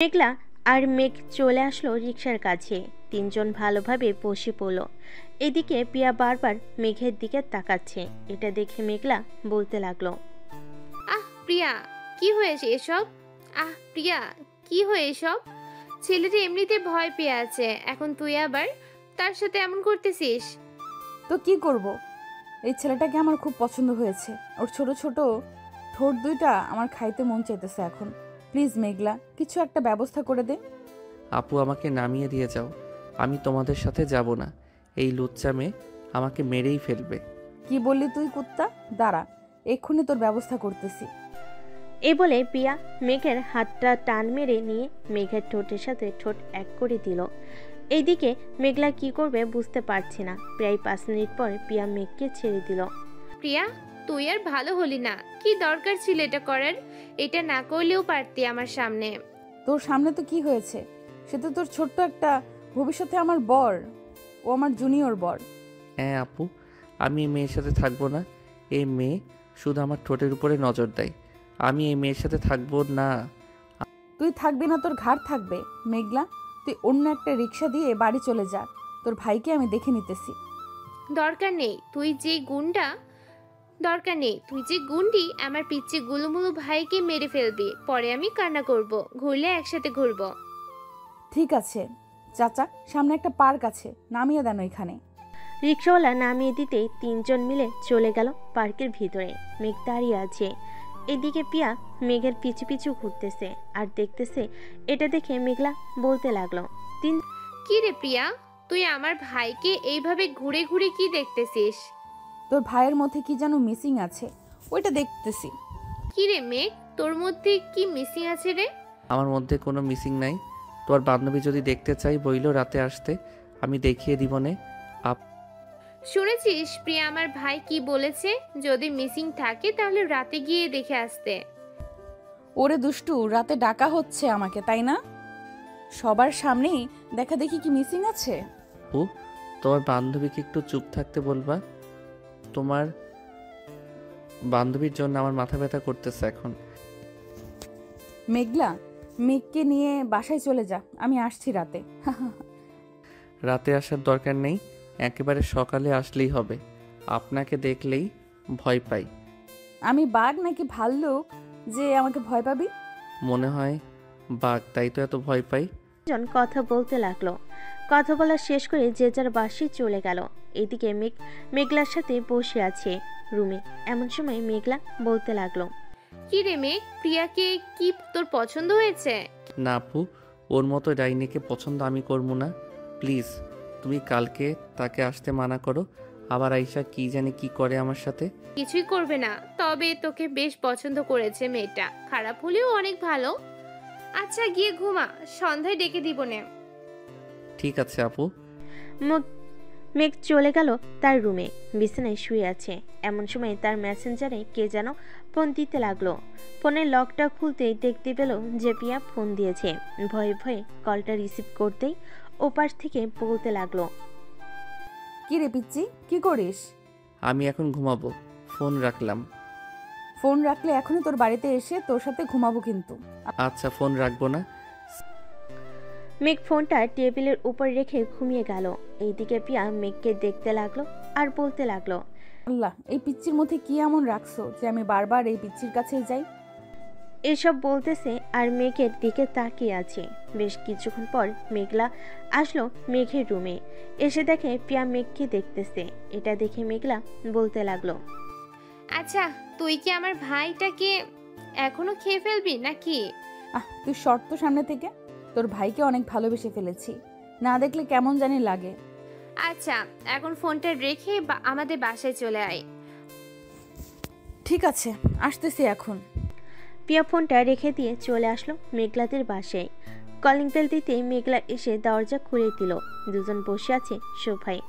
মেঘলা আর মেঘ চলে আসলো রিকশার কাছে। তিনজন ভালোভাবে বসে পড়ল। এদিকে পিয়া বারবার মেঘের দিকে তাকাচ্ছে। এটা দেখে মেঘলা বলতে লাগলো, আহ প্রিয়া, কি হয়েছে এসব? প্রিয়া, কি হয়ে এসব? ছেলেটা এমনিতে ভয় পেয়ে আছে, এখন তুই আবার তার সাথে এমন করতেছিস? তো কি করব? এই ছেলেটাকে আমার খুব পছন্দ হয়েছে। ওর ছোট ছোট ঠোঁট দুইটা আমার খাইতে মন চাইতেছে এখন। প্লিজ মেঘলা, কিছু একটা ব্যবস্থা করে দে। আপু, আমাকে নামিয়ে দিয়ে যাও। আমি তোমাদের সাথে যাব না। এই লুচ্চা মেয়ে আমাকে মেরেই ফেলবে। কি বললি তুই কুত্তা? দাঁড়া, এক্ষুনি তোর ব্যবস্থা করতেছি। এই বলে পিয়া মেঘের হাতটা টান মেরে নিয়ে মেঘের ঠোঁটের সাথে ঠোঁট এক করে দিল। এইদিকে মেঘলা কি করবে বুঝতে পারছে না। প্রায় 5 মিনিট পর পিয়া মেঘকে ছেড়ে দিল। প্রিয়া, তুই আর ভালো হলি না। কি দরকার ছিল এটা করার? এটা না করলেও পারতি আমার সামনে। তোর সামনে তো কি হয়েছে? সে তো তোর ছোট্ট একটা, ভবিষ্যতে আমার বর। ও আমার জুনিয়র বর। হ্যাঁ আপু, আমি এই মেয়ের সাথে থাকবো না। এই মেয়ে শুধু আমার ঠোঁটের উপরে নজর দেয়। আমি এই মেয়ের সাথে থাকবো না। তুই থাকবি না, তোর ঘাড় থাকবে। মেঘলা, তুই অন্য একটা রিক্সা দিয়ে বাড়ি চলে যা। তোর ভাইকে আমি দেখে নিতেছি। দরকার নেই তুই যে গুন্ডি আমার পিচ্ছি গুলুমুলু ভাইকে মেরে ফেলবি। পরে আমি কান্না করব, ঘুরলে একসাথে ঘুরবো। ঠিক আছে চাচা, সামনে একটা পার্ক আছে, নামিয়ে দেন ওইখানে। রিক্সাওয়ালা নামিয়ে দিতেই তিনজন মিলে চলে গেল পার্কের ভিতরে। মেঘ দাঁড়িয়ে আছে। এদিকে পিয়া মেঘের পিছু পিছু ঘুরতেছে আর দেখতেছে। এটা দেখে মেঘলা বলতে লাগলো, কি রে প্রিয়া, তুই আমার ভাইকে এইভাবে ঘুরে ঘুরে কি দেখতেছিস? তোর ভাইয়ের মধ্যে কি যেন মিসিং আছে, ওইটা দেখতেছি। কি রে মেঘ, তোর মধ্যে কি মিসিং আছে রে? আমার মধ্যে কোনো মিসিং নাই। তোর বান্ধবী যদি দেখতে চাই বইলো রাতে আসতে, আমি দেখিয়ে দিব নে। শুনেছিস প্রিয়া আমার ভাই কি বলেছে? যদি মিসিং থাকে তাহলে রাতে গিয়ে দেখে আসতে। ওরে দুষ্টু, রাতে ডাকা হচ্ছে আমাকে, তাই না? সবার সামনেই দেখা দেখি কি মিসিং আছে। আপু, তোমার বান্ধবীকে একটু চুপ থাকতে বলবা? তোমার বান্ধবীর জন্য আমার মাথা ব্যথা করতেছে এখন। মেঘলা, মেঘকে নিয়ে বাসায় চলে যা, আমি আসছি রাতে। রাতে আসার দরকার নেই, একেবারে সকালে আসলেই হবে। আপনাকে দেখলেই ভয় পাই। আমি বাঘ নাকি ভাল্লুক যে আমাকে ভয় পাবি? মনে হয় বাঘ, তাই তো এত ভয় পাই। জন কথা বলতে লাগলো। কথা বলা শেষ করে যে যার বাসায় চলে গেল। এদিকে মেঘলার সাথে বসে আছে রুমে। এমন সময় মেঘলা বলতে লাগলো, কি রে মেঘ, প্রিয়াকে কি তোর পছন্দ হয়েছে? না আপু, ওর মতো ডাইনিকে পছন্দ আমি করবো না। প্লিজ তুমি কালকে তাকে আসতে মানা করো। আবার আইসা কি জানি কি করে আমার সাথে। কিছুই করবে না, তবে তোকে বেশ পছন্দ করেছে মেয়েটা। খারাপ হলেও অনেক ভালো। আচ্ছা গিয়ে ঘুমা, সন্ধ্যায় ডেকে দিব নে। ঠিক আছে আপু। মেঘ চলে গেল তার রুমে। বিছানায় শুয়ে আছে। এমন সময় তার মেসেঞ্জারে কে যেন ফোন দিতে লাগলো। ফোনের লকটা খুলতেই দেখতে পেল যে পিয়া ফোন দিয়েছে। ভয়ে ভয়ে কলটা রিসিভ করতেই ওপাশ থেকে বলতে লাগলো, কি রে পিচ্ছি, কি করিস? আমি এখন ঘুমাবো, ফোন রাখলাম। ফোন রাখলে এখনই তোর বাড়িতে এসে তোর সাথে ঘুমাবো কিন্তু। আচ্ছা, ফোন রাখবো না। মেঘ ফোনটা টেবিলের উপর রেখে ঘুমিয়ে গেল। এইদিকে পিয়া মেঘকে দেখতে লাগলো আর বলতে লাগলো, আল্লাহ, এই পিচ্চির মধ্যে কি এমন রাখছো যে আমি বারবার এই পিচ্চির কাছেই যাই? এসব বলতেছে আর মেঘের দিকে তাকিয়ে আছে। বেশ কিছুক্ষণ পর মেঘলা আসলো মেঘের রুমে। এসে দেখে পিয়া মেঘকে দেখতেছে। এটা দেখে মেঘলা বলতে লাগলো, আচ্ছা, তুই কি আমার ভাইটাকে এখনো খেয়ে ফেলবি নাকি? তুই শর্ত সামনে থেকে। তোর ভাইকে অনেক ভালোবেসে ফেলেছি, না দেখলে কেমন জানি লাগে। আচ্ছা, এখন ফোনটা রেখে আমাদের বাসায় চলে আয়। ঠিক আছে, আসতেছি এখন। পিয়া ফোনটা রেখে দিয়ে চলে আসলো মেঘলাদের বাসায়। কলিং বেল দিতেই মেঘলা এসে দরজা খুলে দিল। দুজন বসে আছে সোফায়।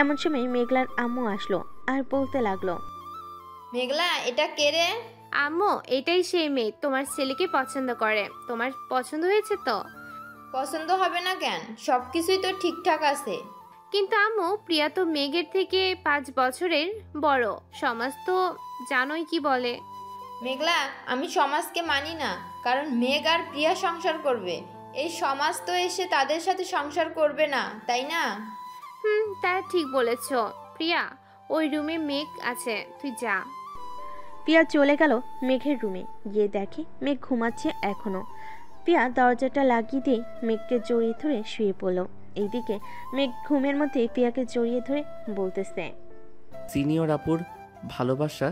এমন সময় মেঘলার আম্মু আসলো আর বলতে লাগলো, মেঘলা, এটা কে রে? আম্মু, এটাই সেই মেয়ে তোমার ছেলেকে পছন্দ করে। তোমার পছন্দ হয়েছে তো? পছন্দ হবে না কেন? সবকিছুই তো ঠিকঠাক আছে। কিন্তু আম্মু, প্রিয়া তো মেঘের থেকে 5 বছরের বড়। সমাজ তো জানোই কি বলে। মেঘলা, আমি সমাজকে মানি না, কারণ মেঘ আর প্রিয়া সংসার করবে। এই সমাজ তো এসে তাদের সাথে সংসার করবে না, তাই না? তা ঠিক বলেছ। প্রিয়া, ওই রুমে মেঘ আছে, তুই যা। পিয়া চলে গেল মেঘের রুমে, গিয়ে দেখে মেঘ ঘুমাচ্ছে এখনো। পিয়া দরজাটা লাগিয়ে দিয়ে মেঘকে জড়িয়ে ধরে শুয়ে পড়ল। এইদিকে মেঘ ঘুমের মধ্যে পিয়াকে জড়িয়ে ধরে বলতেছে, সিনিয়র আপুর ভালোবাসা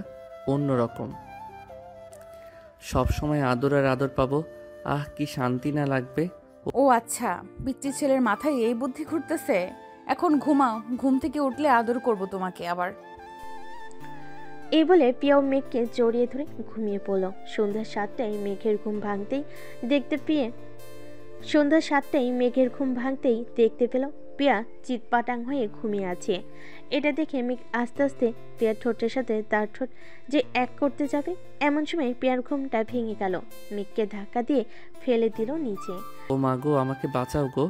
অন্যরকম, সব সময় আদর আর আদর পাবো। আহ কি শান্তি না লাগবে। ও আচ্ছা, পিচ্চি ছেলের মাথায় এই বুদ্ধি ঘুরতেছে। এখন ঘুমাও, ঘুম থেকে উঠলে আদর করব তোমাকে আবার। এই বলে পিয়াও মেঘকে জড়িয়ে ধরে ঘুমিয়ে পড়ল। সন্ধ্যা 7টায় মেঘের ঘুম ভাঙতেই দেখতে পেল পিয়া চিৎপাটাং হয়ে ঘুমিয়ে আছে। এটা দেখে মেঘ আস্তে আস্তে পিয়ার ঠোঁটের সাথে তার ঠোঁট যে এক করতে যাবে, এমন সময় পিয়ার ঘুমটা ভেঙে গেল। মেঘকে ধাক্কা দিয়ে ফেলে দিল নিচে। ও মা গো, আমাকে বাঁচাও গো।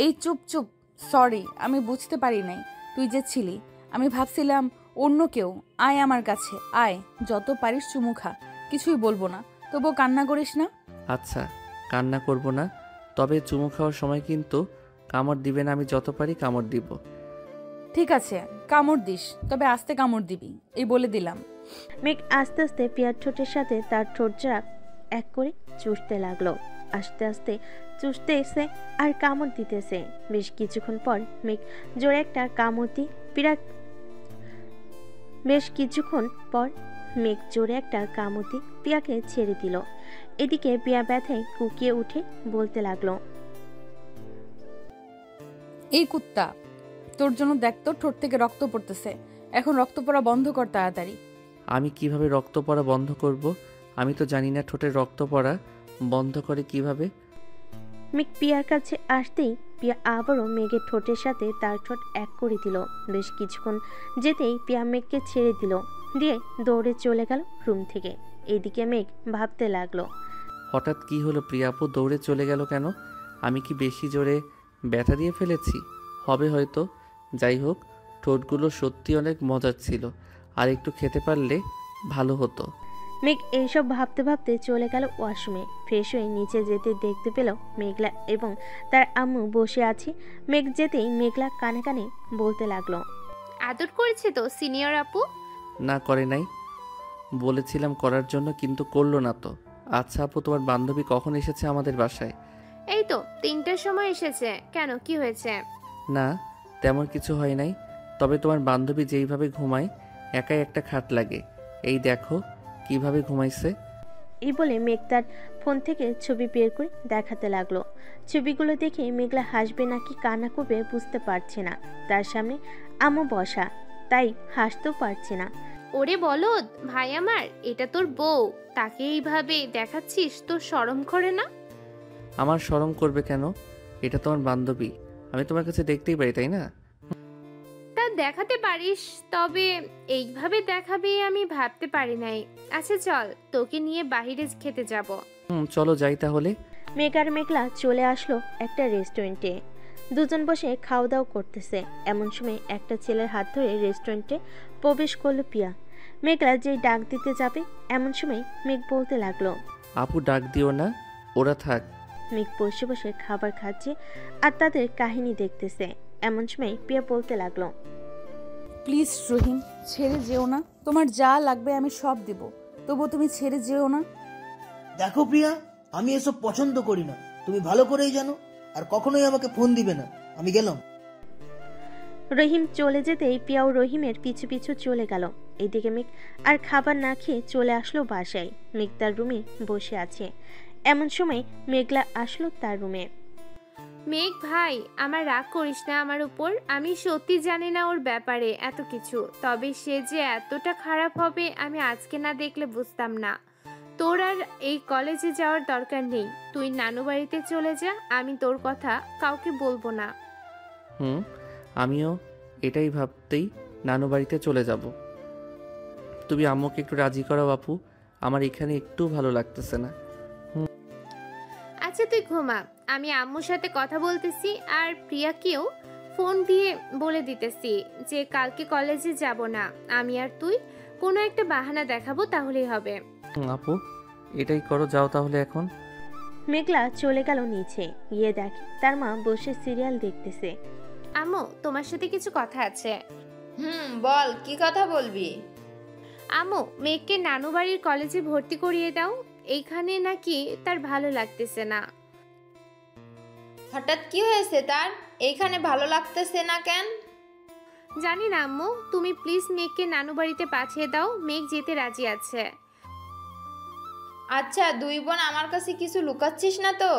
এই চুপ চুপ, সরি, আমি বুঝতে পারি নাই তুই যে ছিলি। আমি ভাবছিলাম অন্য কেউ। আয় আমার কাছে আয়, যত পারিস চুমু খা, কিছুই বলবো না, তবুও কান্না করিস না। আচ্ছা, কান্না করব না, তবে চুমু খাওয়ার সময় কিন্তু কামড় দিবে না। আমি যত পারি কামড় দিব। ঠিক আছে, কামড় দিস, তবে আস্তে কামড় দিবি, এই বলে দিলাম। মেঘ আস্তে আস্তে পিয়ার ঠোঁটের সাথে তার ঠোঁট জোড়া এক করে চুষতে লাগলো। আস্তে আস্তে চুষতে এসে আর কামড় দিতেছে। বেশ কিছুক্ষণ পর মেঘ জোরে একটা কামড় দিয়ে পিয়াকে ছেড়ে দিল। এদিকে পিয়া ব্যথায় কুকিয়ে উঠে বলতে লাগলো, এই কুত্তা, তোর জন্য দেখ তো ঠোঁট থেকে রক্ত পড়তেছে, এখন রক্ত পড়া বন্ধ কর তাড়াতাড়ি। আমি কিভাবে রক্ত পড়া বন্ধ করব? আমি তো জানি না ঠোঁটের রক্ত পড়া বন্ধ করে কিভাবে। মেঘ পিয়ার কাছে আসতেই পিয়া আবারও মেঘের ঠোঁটের সাথে তার ঠোঁট এক করে দিল। বেশ কিছুক্ষণ যেতেই পিয়া মেঘকে ছেড়ে দিল, দিয়ে দৌড়ে চলে গেল রুম থেকে। এদিকে মেঘ ভাবতে লাগলো, হঠাৎ কি হলো? প্রিয়া আপু দৌড়ে চলে গেল কেন? আমি কি বেশি জোরে ব্যথা দিয়ে ফেলেছি? হবে হয়তো। যাই হোক, ঠোঁটগুলো সত্যি অনেক মজার ছিল, আর একটু খেতে পারলে ভালো হতো। মেঘ এইসব ভাবতে ভাবতে চলে গেল ওয়াশরুমে। ফ্রেশ হয়ে নিচে যেতে দেখতে পেল মেঘলা এবং তার আম্মু বসে আছে। মেঘ যেতেই মেঘলা কানে কানে বলতে লাগলো, আদর করেছে তো সিনিয়র আপু? না করে নাই, বলেছিলাম করার জন্য, কিন্তু করলো না তো। আচ্ছা আপু, তোমার বান্ধবী কখন এসেছে আমাদের বাসায়? এই তো 3টার সময় এসেছে। কেন, কি হয়েছে? না, তেমন কিছু হয় নাই, তবে তোমার বান্ধবী যেইভাবে ঘুমায় একাই একটা খাট লাগে। এই দেখো কিভাবে ঘুমাইছে। এই বলে মেঘ তার ফোন থেকে ছবি বের করে দেখাতে লাগলো। ছবিগুলো দেখে মেঘলা হাসবে নাকি কান্না করবে বুঝতে পারছে না। তার সামনে আম্মু বসা, তাই হাসতেও পারছে না। ওরে বলদ ভাই আমার, এটা তোর বউ, তাকে এইভাবে দেখাচ্ছিস, তোর শরম করে না? আমার শরম করবে কেন? এটা তোমার বান্ধবী, আমি তোমার কাছে দেখতেই পারি, তাই না? তা দেখাতে পারিস, তবে এইভাবে দেখাবে আমি ভাবতে পারি নাই। আচ্ছা চল, তোকে নিয়ে বাহিরে খেতে যাব। চলো যাই তাহলে। মেঘ আর মেঘলা চলে আসলো একটা রেস্টুরেন্টে। দুজন বসে খাওয়া দাওয়া করতেছে। এমন সময় একটা ছেলের হাত ধরে রেস্টুরেন্টে প্রবেশ করলো পিয়া। মেঘলা যেই ডাক দিতে যাবে, এমন সময় মেঘ বলতে লাগলো, আপু ডাক দিও না, ওরা থাক। মেঘ বসে বসে খাবার খাচ্ছে আর তাদের কাহিনী দেখতেছে। এমন সময় পিয়া বলতে লাগলো, প্লিজ রহিম, ছেড়ে যেও না, তোমার যা লাগবে আমি সব দেব, তবু তুমি ছেড়ে যেও না। দেখো প্রিয়া, আমি এসব পছন্দ করি না, তুমি ভালো করেই জানো, আর কখনোই আমাকে ফোন দিবে না। আমি গেলাম। রহিম চলে যেতেই পিয়াও রহিমের পিছু পিছু চলে গেল। এদিকে মেঘ আর খাবার না খেয়ে চলে আসলো বাসায়। মেঘ তার রুমে বসে আছে। এমন সময় মেঘলা আসলো তার রুমে। মেঘ ভাই, আমার রাগ করিস না আমার উপর। আমি সত্যি জানি না ওর ব্যাপারে এত কিছু, তবে সে যে এতটা খারাপ হবে আমি আজকে না দেখলে বুঝতাম না। তোর আর এই কলেজে যাওয়ার দরকার নেই, তুই নানু বাড়িতে চলে যা, আমি তোর কথা কাউকে বলবো না। আমিও এটাই ভাবতেই নানু বাড়িতে চলে যাব। তুমি আম্মুকে একটু রাজি করাও আপু, আমার এখানে একটু ভালো লাগতেছে না। আচ্ছা তুই ঘুমা, আমি আম্মুর সাথে কথা বলতেছি, আর প্রিয়াকেও ফোন দিয়ে বলে দিতেছি যে কালকে কলেজে যাব না। আমি আর তুই কোনো একটা বাহানা দেখাবো, তাহলেই হবে। আপু এটাই করো, যাও তাহলে এখন। মেঘলা চলে গেল নিচে, গিয়ে দেখে তার মা বসে সিরিয়াল দেখতেছে। আম্মু, তোমার সাথে কিছু কথা আছে। বল, কি কথা বলবি? আম্মু, মেঘকে নানু বাড়ির কলেজে ভর্তি করিয়ে দাও। এইখানে নাকি তার ভালো লাগতেছে না। হঠাৎ কি হয়েছে তার? এইখানে ভালো লাগতেছে না কেন? জানি না আম্মু, তুমি প্লিজ মেঘকে নানু বাড়িতে পাঠিয়ে দাও। মেঘ যেতে রাজি আছে। আচ্ছা, দুই বোন আমার কাছে কিছু লুকাচ্ছিস না তো?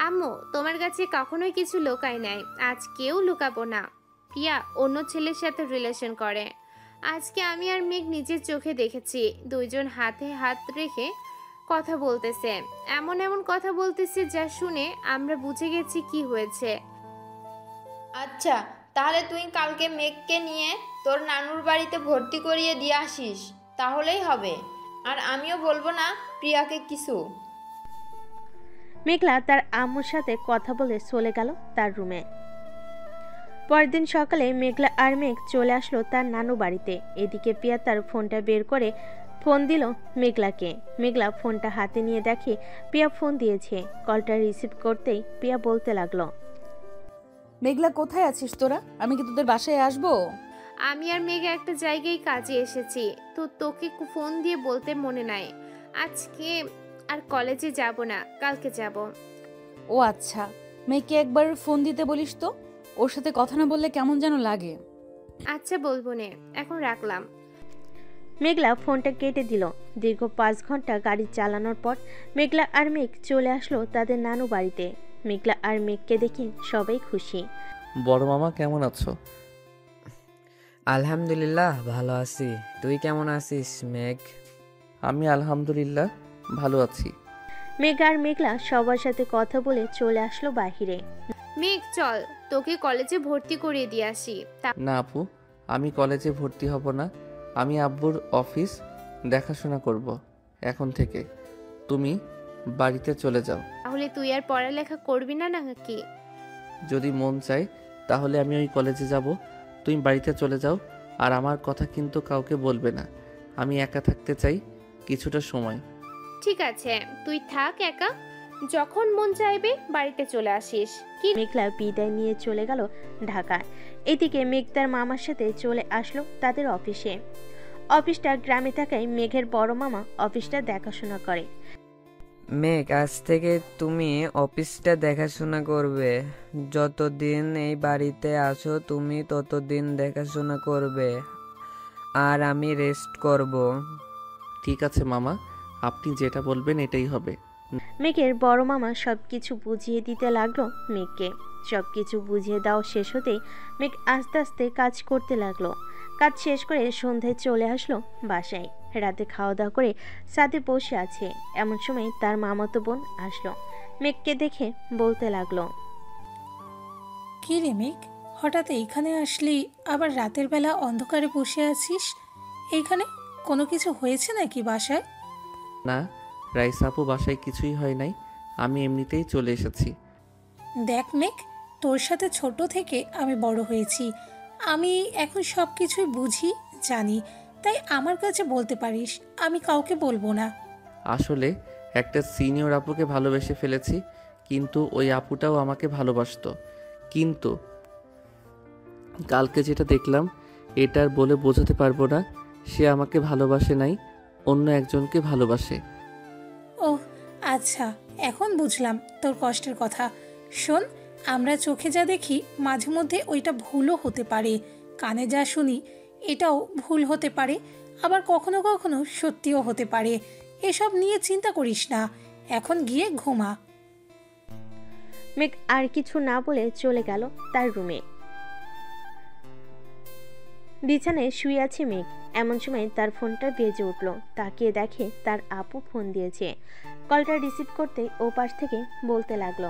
আম্মু, তোমার কাছে কখনোই কিছু লুকাই নাই, আজকেও লুকাবো না। প্রিয়া অন্য ছেলের সাথে রিলেশন করে। আজকে আমি আর মেঘ নিজের চোখে দেখেছি, দুইজন হাতে হাত রেখে কথা বলতেছে। এমন এমন কথা বলতেছে যা শুনে আমরা বুঝে গেছি কি হয়েছে। আচ্ছা, তাহলে তুই কালকে মেঘকে নিয়ে তোর নানুর বাড়িতে ভর্তি করিয়ে দিয়ে আসিস, তাহলেই হবে। আর আমিও বলবো না প্রিয়াকে কিছু। মেঘলা তার আম্মুর সাথে কথা বলে চলে গেল তার রুমে। পরের দিন সকালে মেঘলা আর মেঘ চলে আসলো তার নানু বাড়িতে। এদিকে প্রিয়া তার ফোনটা বের করে ফোন দিল মেঘলাকে। মেঘলা ফোনটা হাতে নিয়ে দেখে প্রিয়া ফোন দিয়েছে। কলটা রিসিভ করতেই প্রিয়া বলতে লাগলো, মেঘলা কোথায় আছিস তোরা? আমি কি তোদের বাসায় আসবো? আমি আর মেঘ একটা জায়গায় কাজে এসেছি, তো তোকে ফোন দিয়ে বলতে মনে নাই। আজকে আর কলেজে যাব না, কালকে যাব। ও আচ্ছা, মেয়েকে একবার ফোন দিতে বলিস তো, ওর সাথে কথা না বললে কেমন যেন লাগে। আচ্ছা, বলবো নে, এখন রাখলাম। মেঘলা ফোনটা কেটে দিল। দীর্ঘ 5 ঘন্টা গাড়ি চালানোর পর মেঘলা আর মেঘ চলে আসলো তাদের নানু বাড়িতে। মেঘলা আর মেঘকে দেখে সবাই খুশি। বড় মামা কেমন আছো? আলহামদুলিল্লাহ ভালো আছি। তুই কেমন আছিস মেঘ? আমি আলহামদুলিল্লাহ ভালো আছি। মেঘ আর মেঘলা সবার সাথে কথা বলে চলে আসলো বাহিরে। মেঘ চল, তোকে কলেজে ভর্তি করিয়ে দিয়ে আসি। না আপু, আমি কলেজে ভর্তি হব না। আমি আব্বুর অফিস দেখাশোনা করব এখন থেকে। তুমি বাড়িতে চলে যাও। তাহলে তুই আর পড়ালেখা করবি না নাকি? যদি মন চায় তাহলে আমি ওই কলেজে যাব। তুমি বাড়িতে চলে যাও, আর আমার কথা কিন্তু কাউকে বলবে না। আমি একা থাকতে চাই কিছুটা সময়। ঠিক আছে, তুই থাক একা, যখন মন চাইবে বাড়িতে চলে আসিস। কি? মেঘলা বিদায় নিয়ে চলে গেল ঢাকায়। এদিকে মেঘ তার মামার সাথে চলে আসলো তাদের অফিসে। অফিসটা গ্রামে থাকায় মেঘের বড় মামা অফিসটা দেখাশোনা করে। মেঘ, আজ থেকে তুমি অফিসটা দেখাশোনা করবে। যতদিন এই বাড়িতে আছো তুমি ততদিন দেখাশোনা করবে, আর আমি রেস্ট করব। ঠিক আছে মামা, আপনি যেটা বলবেন এটাই হবে। মেঘের বড় মামা সবকিছু বুঝিয়ে দিতে লাগলো মেঘকে। সবকিছু বুঝিয়ে দেওয়া শেষ হতেই মেঘ আস্তে আস্তে কাজ করতে লাগলো। কাজ শেষ করে সন্ধ্যায় চলে আসলো বাসায়। রাতে খাওয়া দাওয়া করে সাথে বসে আছে, এমন সময় তার মামাতো বোন আসলো। মেঘকে দেখে বলতে লাগলো, কি রে মেঘ, হঠাৎ এইখানে আসলি, আবার রাতের বেলা অন্ধকারে বসে আছিস এইখানে? কোনো কিছু হয়েছে নাকি বাসায়? না রাইস আপু, বাসায় কিছুই হয় নাই, আমি এমনিতেই চলে এসেছি। দেখ মেঘ, তোর সাথে ছোট থেকে আমি বড় হয়েছি, আমি এখন সব কিছুই বুঝি জানি, তাই আমার কাছে বলতে পারিস, আমি কাউকে বলবো না। আসলে একটা সিনিয়র আপুকে ভালোবেসে ফেলেছি, কিন্তু ওই আপুটাও আমাকে ভালোবাসতো। কিন্তু কালকে যেটা দেখলাম এটা আর বলে বোঝাতে পারবো না। সে আমাকে ভালোবাসে নাই, অন্য একজনকে ভালোবাসে। ওহ আচ্ছা, এখন বুঝলাম তোর কষ্টের কথা। শোন, আমরা চোখে যা দেখি মাঝে মধ্যে ওইটা ভুলও হতে পারে, কানে যা শুনি এটাও ভুল হতে পারে, আবার কখনো কখনো সত্যিও হতে পারে। এসব নিয়ে চিন্তা করিস না, এখন গিয়ে ঘুমা। মেঘ আর কিছু না বলে চলে গেল তার রুমে। বিছানায় শুয়ে আছে মেঘ। এমন সময় তার ফোনটা বেজে উঠল। তাকিয়ে দেখে তার আপু ফোন দিয়েছে। কলটা রিসিভ করতেই ও পাশ থেকে বলতে লাগলো,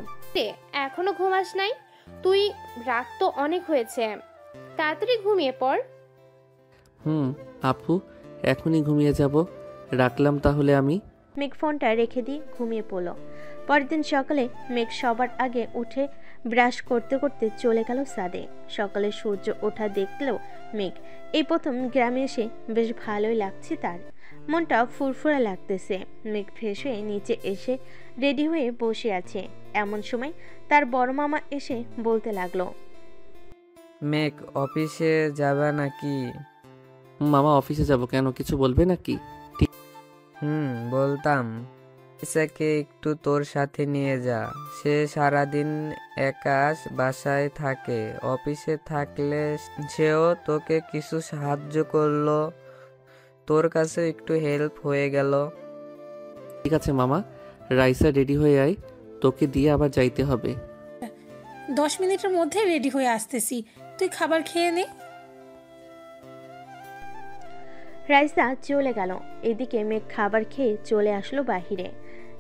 এখনো ঘুমাস নাই তুই? রাত তো অনেক হয়েছে, তাড়াতাড়ি ঘুমিয়ে পড়। আপু, এখনই ঘুমিয়ে যাব। রাখলাম তাহলে আমি। মেঘ ফোনটা রেখে দিয়ে ঘুমিয়ে পড়ল। পরের দিন সকালে মেঘ সবার আগে উঠে ব্রাশ করতে করতে চলে গেল ছাদে। সকালে সূর্য ওঠা দেখলো মেঘ। এই প্রথম গ্রামে এসে বেশ ভালোই লাগছে তার। মনটা ফুরফুরে লাগতেছে। মেঘ ফ্রেশ হয়ে নিচে এসে রেডি হয়ে বসে আছে। এমন সময় তার বড় মামা এসে বলতে লাগলো, মেঘ অফিসে যাবে নাকি? মামা অফিসে যাব কেন, কিছু বলবে নাকি? বলতাম ইসাকে একটু তোর সাথে নিয়ে যা। সে সারাদিন একা বাসায় থাকে, অফিসে থাকলে সেও তোকে কিছু সাহায্য করলো, তোর কাছে একটু হেল্প হয়ে গেল। ঠিক আছে মামা, রাইসা রেডি হয়ে আয়, তোকে দিয়ে আবার যাইতে হবে। 10 মিনিটের মধ্যে রেডি হয়ে আসতেছি, তুই খাবার খেয়ে নে। রাইসা চলে গেল। এদিকে মেঘ খাবার খেয়ে চলে আসলো বাহিরে,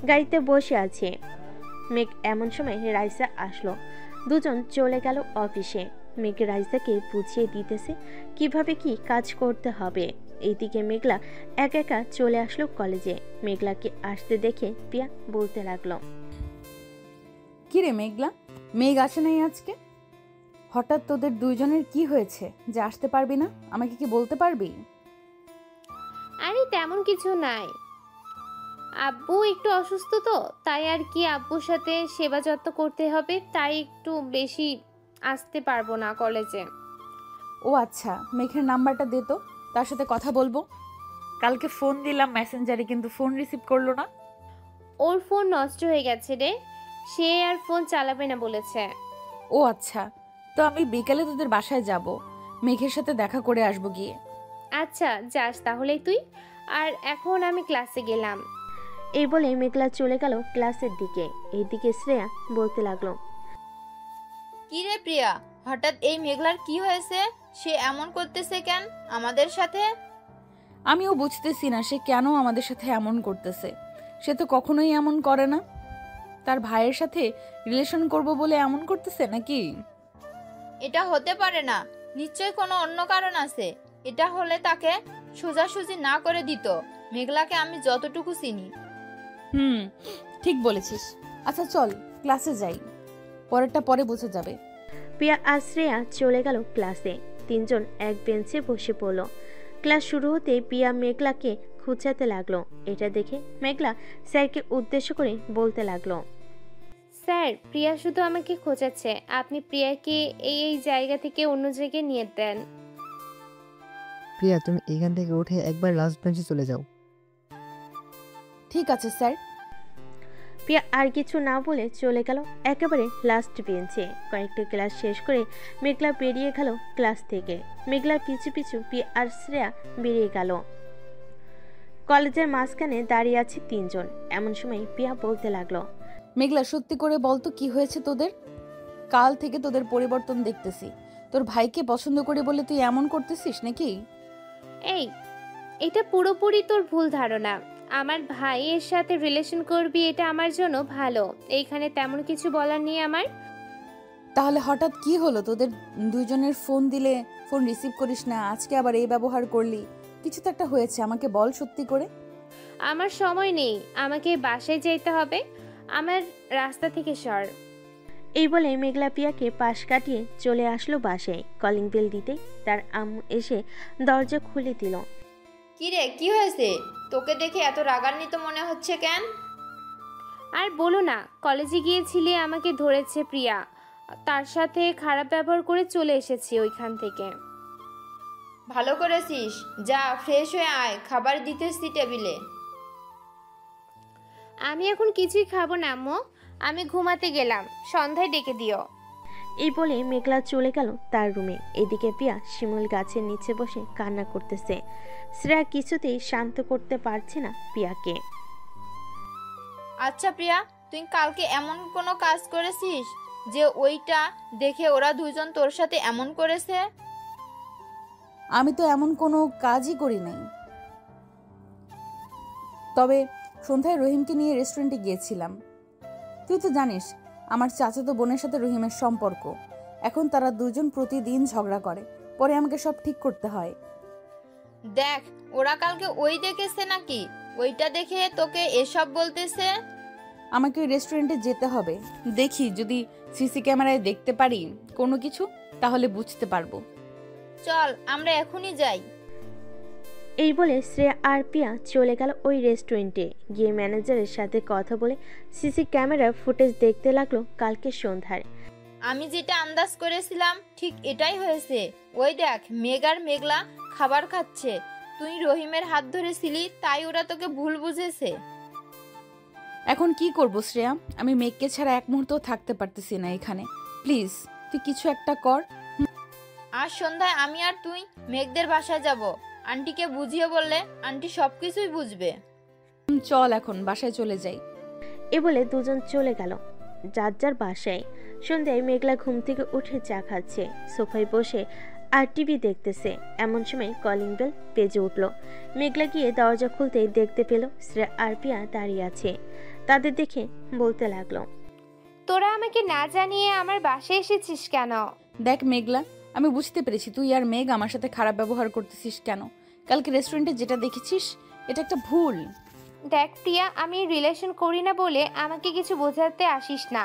গাড়িতে বসে আছে। মেঘ এমন সময় রাইসা আসলো। দুজন চলে গেল অফিসে। মেঘ রাইসাকে বুঝিয়ে দিতেছে কিভাবে কি কাজ করতে হবে। এইদিকে মেঘলা একা একা চলে আসলো কলেজে। মেঘলাকে আসতে দেখে পিয়া বলতে লাগলো, কিরে মেঘলা, মেঘ আসে নাই আজকে? হঠাৎ তোদের দুইজনের কি হয়েছে যে আসতে পারবি না? আমাকে কি বলতে পারবি? আরে তেমন কিছু নাই, আব্বু একটু অসুস্থ তো, তাই আর কি আব্বুর সাথে সেবা যত্ন করতে হবে, তাই একটু বেশি আসতে পারবো না কলেজে। ও আচ্ছা, মেঘের নাম্বারটা দে তো, তার সাথে কথা বলবো। কালকে ফোন দিলাম মেসেঞ্জারে, কিন্তু ফোন রিসিভ করলো না। ওর ফোন নষ্ট হয়ে গেছে রে, সে আর ফোন চালাবে না বলেছে। ও আচ্ছা, তো আমি বিকালে তোদের বাসায় যাব, মেঘের সাথে দেখা করে আসবো গিয়ে। আচ্ছা যাস তাহলে তুই, আর এখন আমি ক্লাসে গেলাম। এই বলে মেঘলা চলে গেল ক্লাসের দিকে। এইদিকে শ্রেয়া বলতে লাগলো, কি রে প্রিয়া, হঠাৎ এই মেঘলার কি হয়েছে? সে এমন করতেছে কেন আমাদের সাথে? আমিও বুঝতেছি না সে কেন আমাদের সাথে এমন করতেছে। সে তো কখনোই এমন করে না। তার ভাইয়ের সাথে রিলেশন করব বলে এমন করতেছে নাকি? এটা হতে পারে না, নিশ্চয়ই কোনো অন্য কারণ আছে। এটা হলে তাকে সোজাসুজি না করে দিত। মেঘলাকে আমি যতটুকু চিনি। ঠিক বলেছিস। আচ্ছা চল ক্লাসে যাই, পরেরটা পরে বোঝা যাবে। পিয়া আর শ্রেয়া চলে গেল ক্লাসে। তিনজন এক বেঞ্চে বসে পড়ল। ক্লাস শুরু হতে পিয়া মেঘলাকে খুঁচাতে লাগলো। এটা দেখে মেঘলা স্যারকে উদ্দেশ্য করে বলতে লাগলো, স্যার, প্রিয়া শুধু আমাকে খোঁজাচ্ছে, আপনি প্রিয়াকে এই জায়গা থেকে অন্য জায়গায় নিয়ে দেন। প্রিয়া, তুমি এখান থেকে উঠে একবার লাস্ট বেঞ্চে চলে যাও। ঠিক আছে স্যার। পিয়া আর কিছু না বলে চলে গেল একেবারে লাস্ট বেঞ্চে। কয়েকটা ক্লাস শেষ করে মেঘলা বেরিয়ে গেল ক্লাস থেকে। মেঘলার পিছু পিছু পিয়া আর শ্রেয়া বেরিয়ে গেল। কলেজের মাঝখানে দাঁড়িয়ে আছে তিনজন। এমন সময় পিয়া বলতে লাগলো, মেঘলা সত্যি করে বলতো কি হয়েছে তোদের? কাল থেকে তোদের পরিবর্তন দেখতেছি। তোর ভাইকে পছন্দ করে বলে তুই এমন করতেছিস নাকি? এই, এটা পুরোপুরি তোর ভুল ধারণা। আমার ভাইয়ের সাথে রিলেশন করবি এটা আমার জন্য ভালো, এইখানে তেমন কিছু বলার নেই আমার। তাহলে হঠাৎ কি হলো তোদের দুইজনের? ফোন দিলে ফোন রিসিভ করিস না, আজকে আবার এই ব্যবহার করলি। কিছু তো একটা হয়েছে, আমাকে বল সত্যি করে। আমার সময় নেই, আমাকে বাসায় যেতে হবে, আমার রাস্তা থেকে সর। এই বলে মেঘলা পিয়াকে পাশ কাটিয়ে চলে আসলো বাসায়। কলিং বেল দিতে তার আম্মু এসে দরজা খুলে দিল। কি রে, কি হয়েছে? তোকে দেখে এত রাগান্বিত মনে হচ্ছে কেন? আর বলো না, কলেজে গিয়েছিলে, আমাকে ধরেছে প্রিয়া, তার সাথে খারাপ ব্যবহার করে চলে এসেছি ওইখান থেকে। ভালো করেছিস, যা ফ্রেশ হয়ে আয়, খাবার দিতেছি টেবিলে। আমি এখন কিছুই খাবো না আম্মু, আমি ঘুমাতে গেলাম, সন্ধ্যায় ডেকে দিও। এই বলে মেঘলা চলে গেল তার রুমে। এদিকে পিয়া শিমুল গাছের নিচে বসে কান্না করতেছে। শ্রেয়া কিছুতেই শান্ত করতে পারছে না পিয়াকে। আচ্ছা প্রিয়া, তুই কালকে এমন কোনো কাজ করেছিস যে ওইটা দেখে ওরা দুজন তোর সাথে এমন করেছে? আমি তো এমন কোনো কাজই করি নাই। তবে সন্ধ্যায় রহিমকে নিয়ে রেস্টুরেন্টে গিয়েছিলাম। তুই তো জানিস আমার চাচাতো বোনের সাথে রহিমের সম্পর্ক। এখন তারা দুজন প্রতিদিন ঝগড়া করে, পরে আমাকে সব ঠিক করতে হয়। দেখ, ওরা কালকে ওই দেখেছে নাকি? ওইটা দেখে তোকে এসব বলতেছে? আমাকে ওই রেস্টুরেন্টে যেতে হবে, দেখি যদি সিসি ক্যামেরায় দেখতে পারি কোনো কিছু, তাহলে বুঝতে পারবো। চল আমরা এখনই যাই। এই বলে শ্রেয়া আর পিয়া চলে গেল ওই রেস্টুরেন্টে। গিয়ে ম্যানেজারের সাথে কথা বলে সিসি ক্যামেরার ফুটেজ দেখতে লাগলো কালকে সন্ধ্যার। আমি যেটা আন্দাজ করেছিলাম ঠিক এটাই হয়েছে। ওই দেখ, মেঘ আর মেঘলা খাবার খাচ্ছে। তুই রহিমের হাত ধরেছিলি, তাই ওরা তোকে ভুল বুঝেছে। এখন কি করব শ্রেয়া? আমি মেঘকে ছাড়া এক মুহূর্তও থাকতে পারতেছি না এখানে। প্লিজ তুই কিছু একটা কর। আজ সন্ধ্যায় আমি আর তুই মেঘদের বাসায় যাব। আন্টিকে বুঝিয়ে বললে আন্টি সবকিছুই বুঝবে। চল এখন বাসায় চলে যাই। এ বলে দুজন চলে গেল যার যার বাসায়। সন্ধ্যায় মেঘলা ঘুম থেকে উঠে চা খাচ্ছে, সোফায় বসে আর টিভি দেখতেছে। এমন সময় কলিং বেল বেজে উঠল। মেঘলা গিয়ে দরজা খুলতেই দেখতে পেল শ্রেয়া আর পিয়া দাঁড়িয়ে আছে। তাদের দেখে বলতে লাগলো, তোরা আমাকে না জানিয়ে আমার বাসায় এসেছিস কেন? দেখ মেঘলা, আমি বুঝতে পেরেছি তুই আর মেঘ আমার সাথে খারাপ ব্যবহার করতেছিস কেন। কালকে রেস্টুরেন্টে যেটা দেখেছিস এটা একটা ভুল। দেখ প্রিয়া, আমি রিলেশন করি না বলে আমাকে কিছু বোঝাতে আসিস না।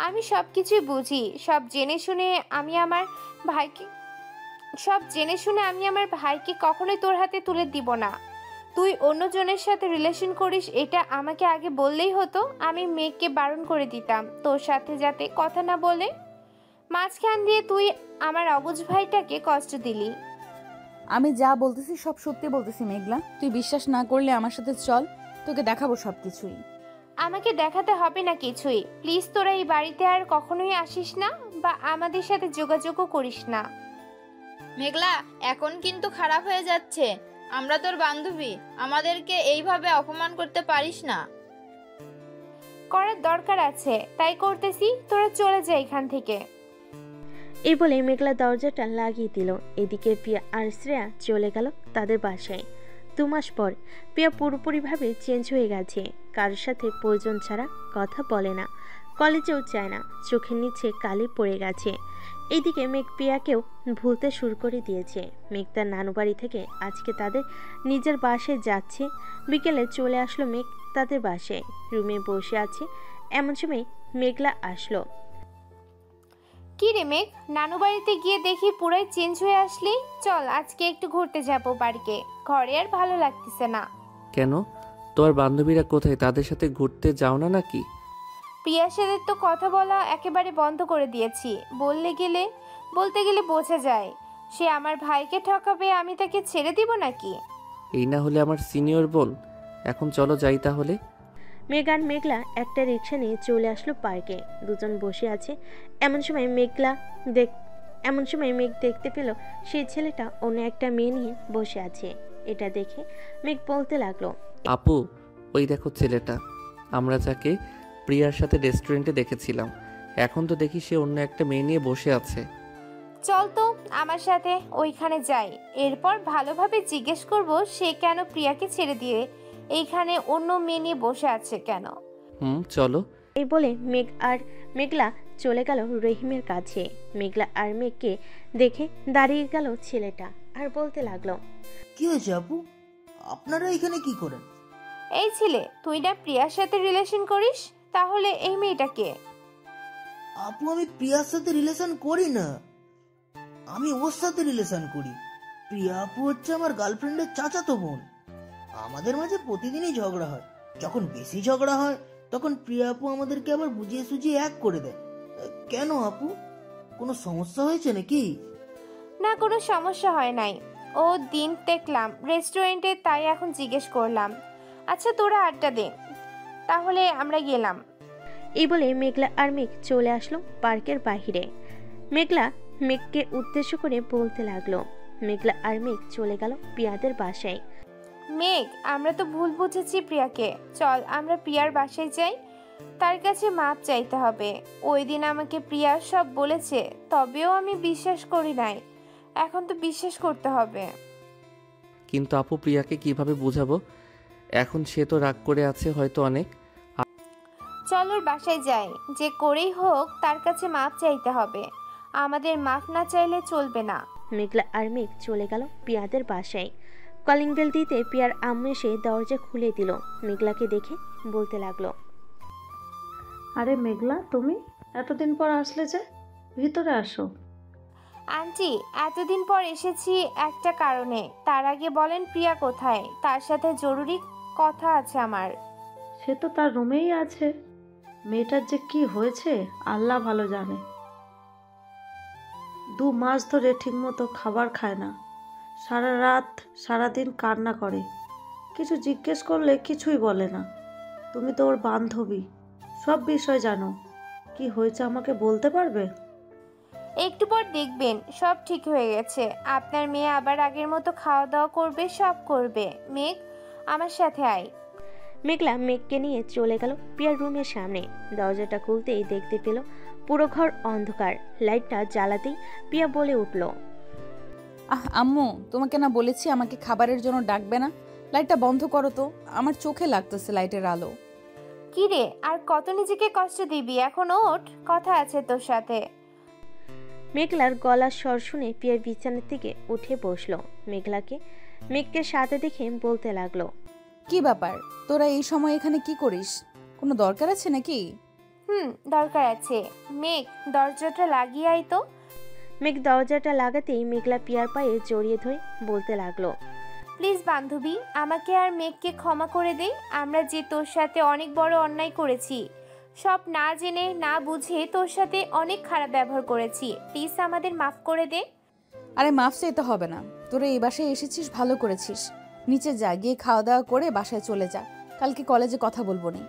আমি সব কিছুই বুঝি। সব জেনে শুনে আমি আমার ভাইকে কখনোই তোর হাতে তুলে দিব না। তুই অন্যজনের সাথে রিলেশন করিস এটা আমাকে আগে বললেই হতো। আমি মেয়েকে বারণ করে দিতাম তোর সাথে যাতে কথা না বলে। মাঝখান দিয়ে তুই আমার অবুঝ ভাইটাকে কষ্ট দিলি। আমি যা বলতেছি সব সত্যি বলতেছি মেঘলা। তুই বিশ্বাস না করলে আমার সাথে চল, তোকে দেখাবো সবকিছুই। আমাকে দেখাতে হবে না কিছুই। প্লিজ তোরা এই বাড়িতে আর কখনোই আসিস না বা আমাদের সাথে যোগাযোগও করিস না। মেঘলা, এখন কিন্তু খারাপ হয়ে যাচ্ছে। আমরা তোর বান্ধবী, আমাদেরকে এইভাবে অপমান করতে পারিস না। করার দরকার আছে তাই করতেছি। তোরা চলে যা এখান থেকে। এই বলে মেঘলা দরজাটা লাগিয়ে দিল। এদিকে পিয়া আর শ্রেয়া চলে গেল তাদের বাসায়। 2 মাস পর পিয়া পুরোপুরিভাবে চেঞ্জ হয়ে গেছে। কারোর সাথে প্রয়োজন ছাড়া কথা বলে না, কলেজেও যায় না, চোখের নিচে কালি পড়ে গেছে। এইদিকে মেঘ পিয়াকেও ভুলতে শুরু করে দিয়েছে। মেঘ তার নানু বাড়ি থেকে আজকে তাদের নিজের বাসায় যাচ্ছে। বিকেলে চলে আসলো মেঘ তাদের বাসায়। রুমে বসে আছে, এমন সময় মেঘলা আসলো। কি রে মেঘ, নানু বাড়িতে গিয়ে দেখি পুরাই চেঞ্জ হয়ে আসলি। চল আজকে একটু ঘুরতে যাবো পার্কে। ঘরে আর ভালো লাগতেছে না। কেন, তোমার বান্ধবীরা কোথায়? তাদের সাথে ঘুরতে যাও না নাকি? প্রিয়ার সাথে তো কথা বলা একেবারে বন্ধ করে দিয়েছি। বলতে গেলে বোঝা যায় সে আমার ভাইকে ঠকাবে। আমি তাকে ছেড়ে দিব নাকি? এই না হলে আমার সিনিয়র বোন। এখন চলো যাই তাহলে। মেঘ আর মেঘলা একটা রিক্সা নিয়ে চলে আসলো পার্কে। দুজন বসে আছে। এমন সময় মেঘ দেখতে পেল সেই ছেলেটা অন্য একটা মেয়ে নিয়ে বসে আছে। এটা দেখে মেঘ বলতে লাগলো, আপু, ওই দেখো ছেলেটা, আমরা যাকে প্রিয়ার সাথে রেস্টুরেন্টে দেখেছিলাম, এখন তো দেখি সে অন্য একটা মেয়ে নিয়ে বসে আছে। চল তো আমার সাথে ওইখানে যাই। এরপর ভালোভাবে জিজ্ঞেস করব সে কেন প্রিয়াকে ছেড়ে দিয়ে এইখানে অন্য মেয়ে নিয়ে বসে আছে কেন। চলো। এই বলে মেঘ আর মেঘলা চলে গেল রহিমের কাছে। মেঘলা আর মেঘকে দেখে দাঁড়িয়ে গেল ছেলেটা আর বলতে লাগলো, কি হয়েছে আপু, আপনারা এখানে কি করেন? এই ছেলে, তুই না প্রিয়ার সাথে রিলেশন করিস, তাহলে এই মেয়েটাকে? আপু, আমি প্রিয়ার সাথে রিলেশন করি না, আমি ওর সাথে রিলেশন করি। প্রিয়া আপু হচ্ছে আমার গার্লফ্রেন্ডের চাচাতো বোন। আমাদের মাঝে প্রতিদিনই ঝগড়া হয়। যখন বেশি ঝগড়া হয় তখন প্রিয়া আপু আমাদেরকে আবার বুঝিয়ে সুঝিয়ে এক করে দেয়। কেন আপু, কোনো সমস্যা হয়েছে নাকি? না, কোনো সমস্যা হয় নাই। ও দিন দেখলাম রেস্টুরেন্টে, তাই এখন জিজ্ঞেস করলাম। আচ্ছা তোরা আড্ডা দে, তাহলে আমরা গেলাম। এই বলে মেঘলা আর মেঘ চলে আসলো পার্কের বাহিরে। মেঘলা মেঘকে উদ্দেশ্য করে বলতে লাগলো। মেঘলা আর মেঘ চলে গেল প্রিয়াদের বাসায়। মেঘ, আমরা তো ভুল বুঝেছি প্রিয়াকে। চল আমরা প্রিয়ার বাসায় যাই, তার কাছে মাপ চাইতে হবে। ওই দিন আমাকে প্রিয়া সব বলেছে, তবেও আমি বিশ্বাস করি নাই। এখন তো বিশ্বাস করতে হবে। কিন্তু আপু, প্রিয়াকে কিভাবে বুঝাবো? এখন সে তো রাগ করে আছে হয়তো অনেক। চল ওর বাসায় যাই, যে করেই হোক তার কাছে মাপ চাইতে হবে। আমাদের মাপ না চাইলে চলবে না। মেঘলা আর মেঘ চলে গেল প্রিয়াদের বাসায়। কলিং বেল দিতে প্রিয়ার আম্মু এসে দরজা খুলে দিল। মেঘলাকে দেখে বলতে লাগলো, আরে মেঘলা, তুমি এতদিন পর আসলে যে, ভিতরে আসো। আন্টি, এতদিন পর এসেছি একটা কারণে। তার আগে বলেন প্রিয়া কোথায়? তার সাথে জরুরি কথা আছে আমার। সে তো তার রুমেই আছে। মেয়েটার যে কি হয়েছে আল্লাহ ভালো জানে। 2 মাস ধরে ঠিকমতো খাবার খায় না, সারা রাত সারাদিন কান্না করে। কিছু জিজ্ঞেস করলে কিছুই বলে না। তুমি তো ওর বান্ধবী, সব বিষয় জানো। কি হয়েছে আমাকে বলতে পারবে? একটু পর দেখবেন সব ঠিক হয়ে গেছে। আপনার মেয়ে আবার আগের মতো খাওয়া দাওয়া করবে, সব করবে। মেঘ, আমার সাথে আয়। মেঘলা মেঘকে নিয়ে চলে গেল প্রিয়ার রুমের সামনে। দরজাটা খুলতেই দেখতে পেল পুরো ঘর অন্ধকার। লাইটটা জ্বালাতেই প্রিয়া বলে উঠল, আম্মু, তোমাকে না বলেছি আমাকে খাবারের জন্য ডাকবে না? লাইটটা বন্ধ করো তো, আমার চোখে লাগতেছে লাইটের আলো। কি রে, আর কত নিজেকে কষ্ট দিবি? এখন ওঠ, কথা আছে তোর সাথে। মেঘলার গলার স্বর শুনে প্রিয়ার বিছানা থেকে উঠে বসলো। মেঘকে সাথে দেখে বলতে লাগলো, কি ব্যাপার, তোরা এই সময় এখানে কি করিস? কোনো দরকার আছে নাকি? দরকার আছে। মেঘ, দরজাটা লাগিয়ে আয় তো। মেঘ দরজাটা লাগাতেই মেঘলা প্রিয়ার পায়ে জড়িয়ে ধরে বলতে লাগলো, প্লিজ বান্ধবী, আমাকে আর মেঘকে ক্ষমা করে দে। আমরা যে তোর সাথে অনেক বড় অন্যায় করেছি, সব না জেনে না বুঝে তোর সাথে অনেক খারাপ ব্যবহার করেছি। প্লিজ আমাদের মাফ করে দে। আরে মাফ চাইতে হবে না, তোরা এই বাসায় এসেছিস ভালো করেছিস। নিচে যা, গিয়ে খাওয়া দাওয়া করে বাসায় চলে যা। কালকে কলেজে কথা বলবো নি।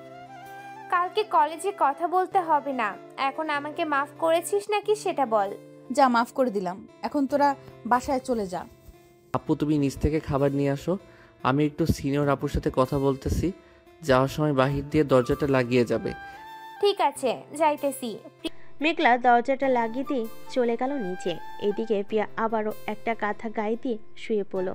কালকে কলেজে কথা বলতে হবে না। এখন আমাকে মাফ করেছিস নাকি সেটা বল। যা, মাফ করে দিলাম। এখন তোরা বাসায় চলে যা। আপু, তুমি নিচ থেকে খাবার নিয়ে আসো। আমি একটু সিনিয়র আপুর সাথে কথা বলতেছি। যাওয়ার সময় বাহির দিয়ে দরজাটা লাগিয়ে যাবে। ঠিক আছে, যাইতেছি। মেঘলা দরজাটা লাগিয়ে দিয়ে চলে গেল নিচে। এদিকে প্রিয়া আবারও একটা কাঁথা গায়ে দিয়ে শুয়ে পড়ল।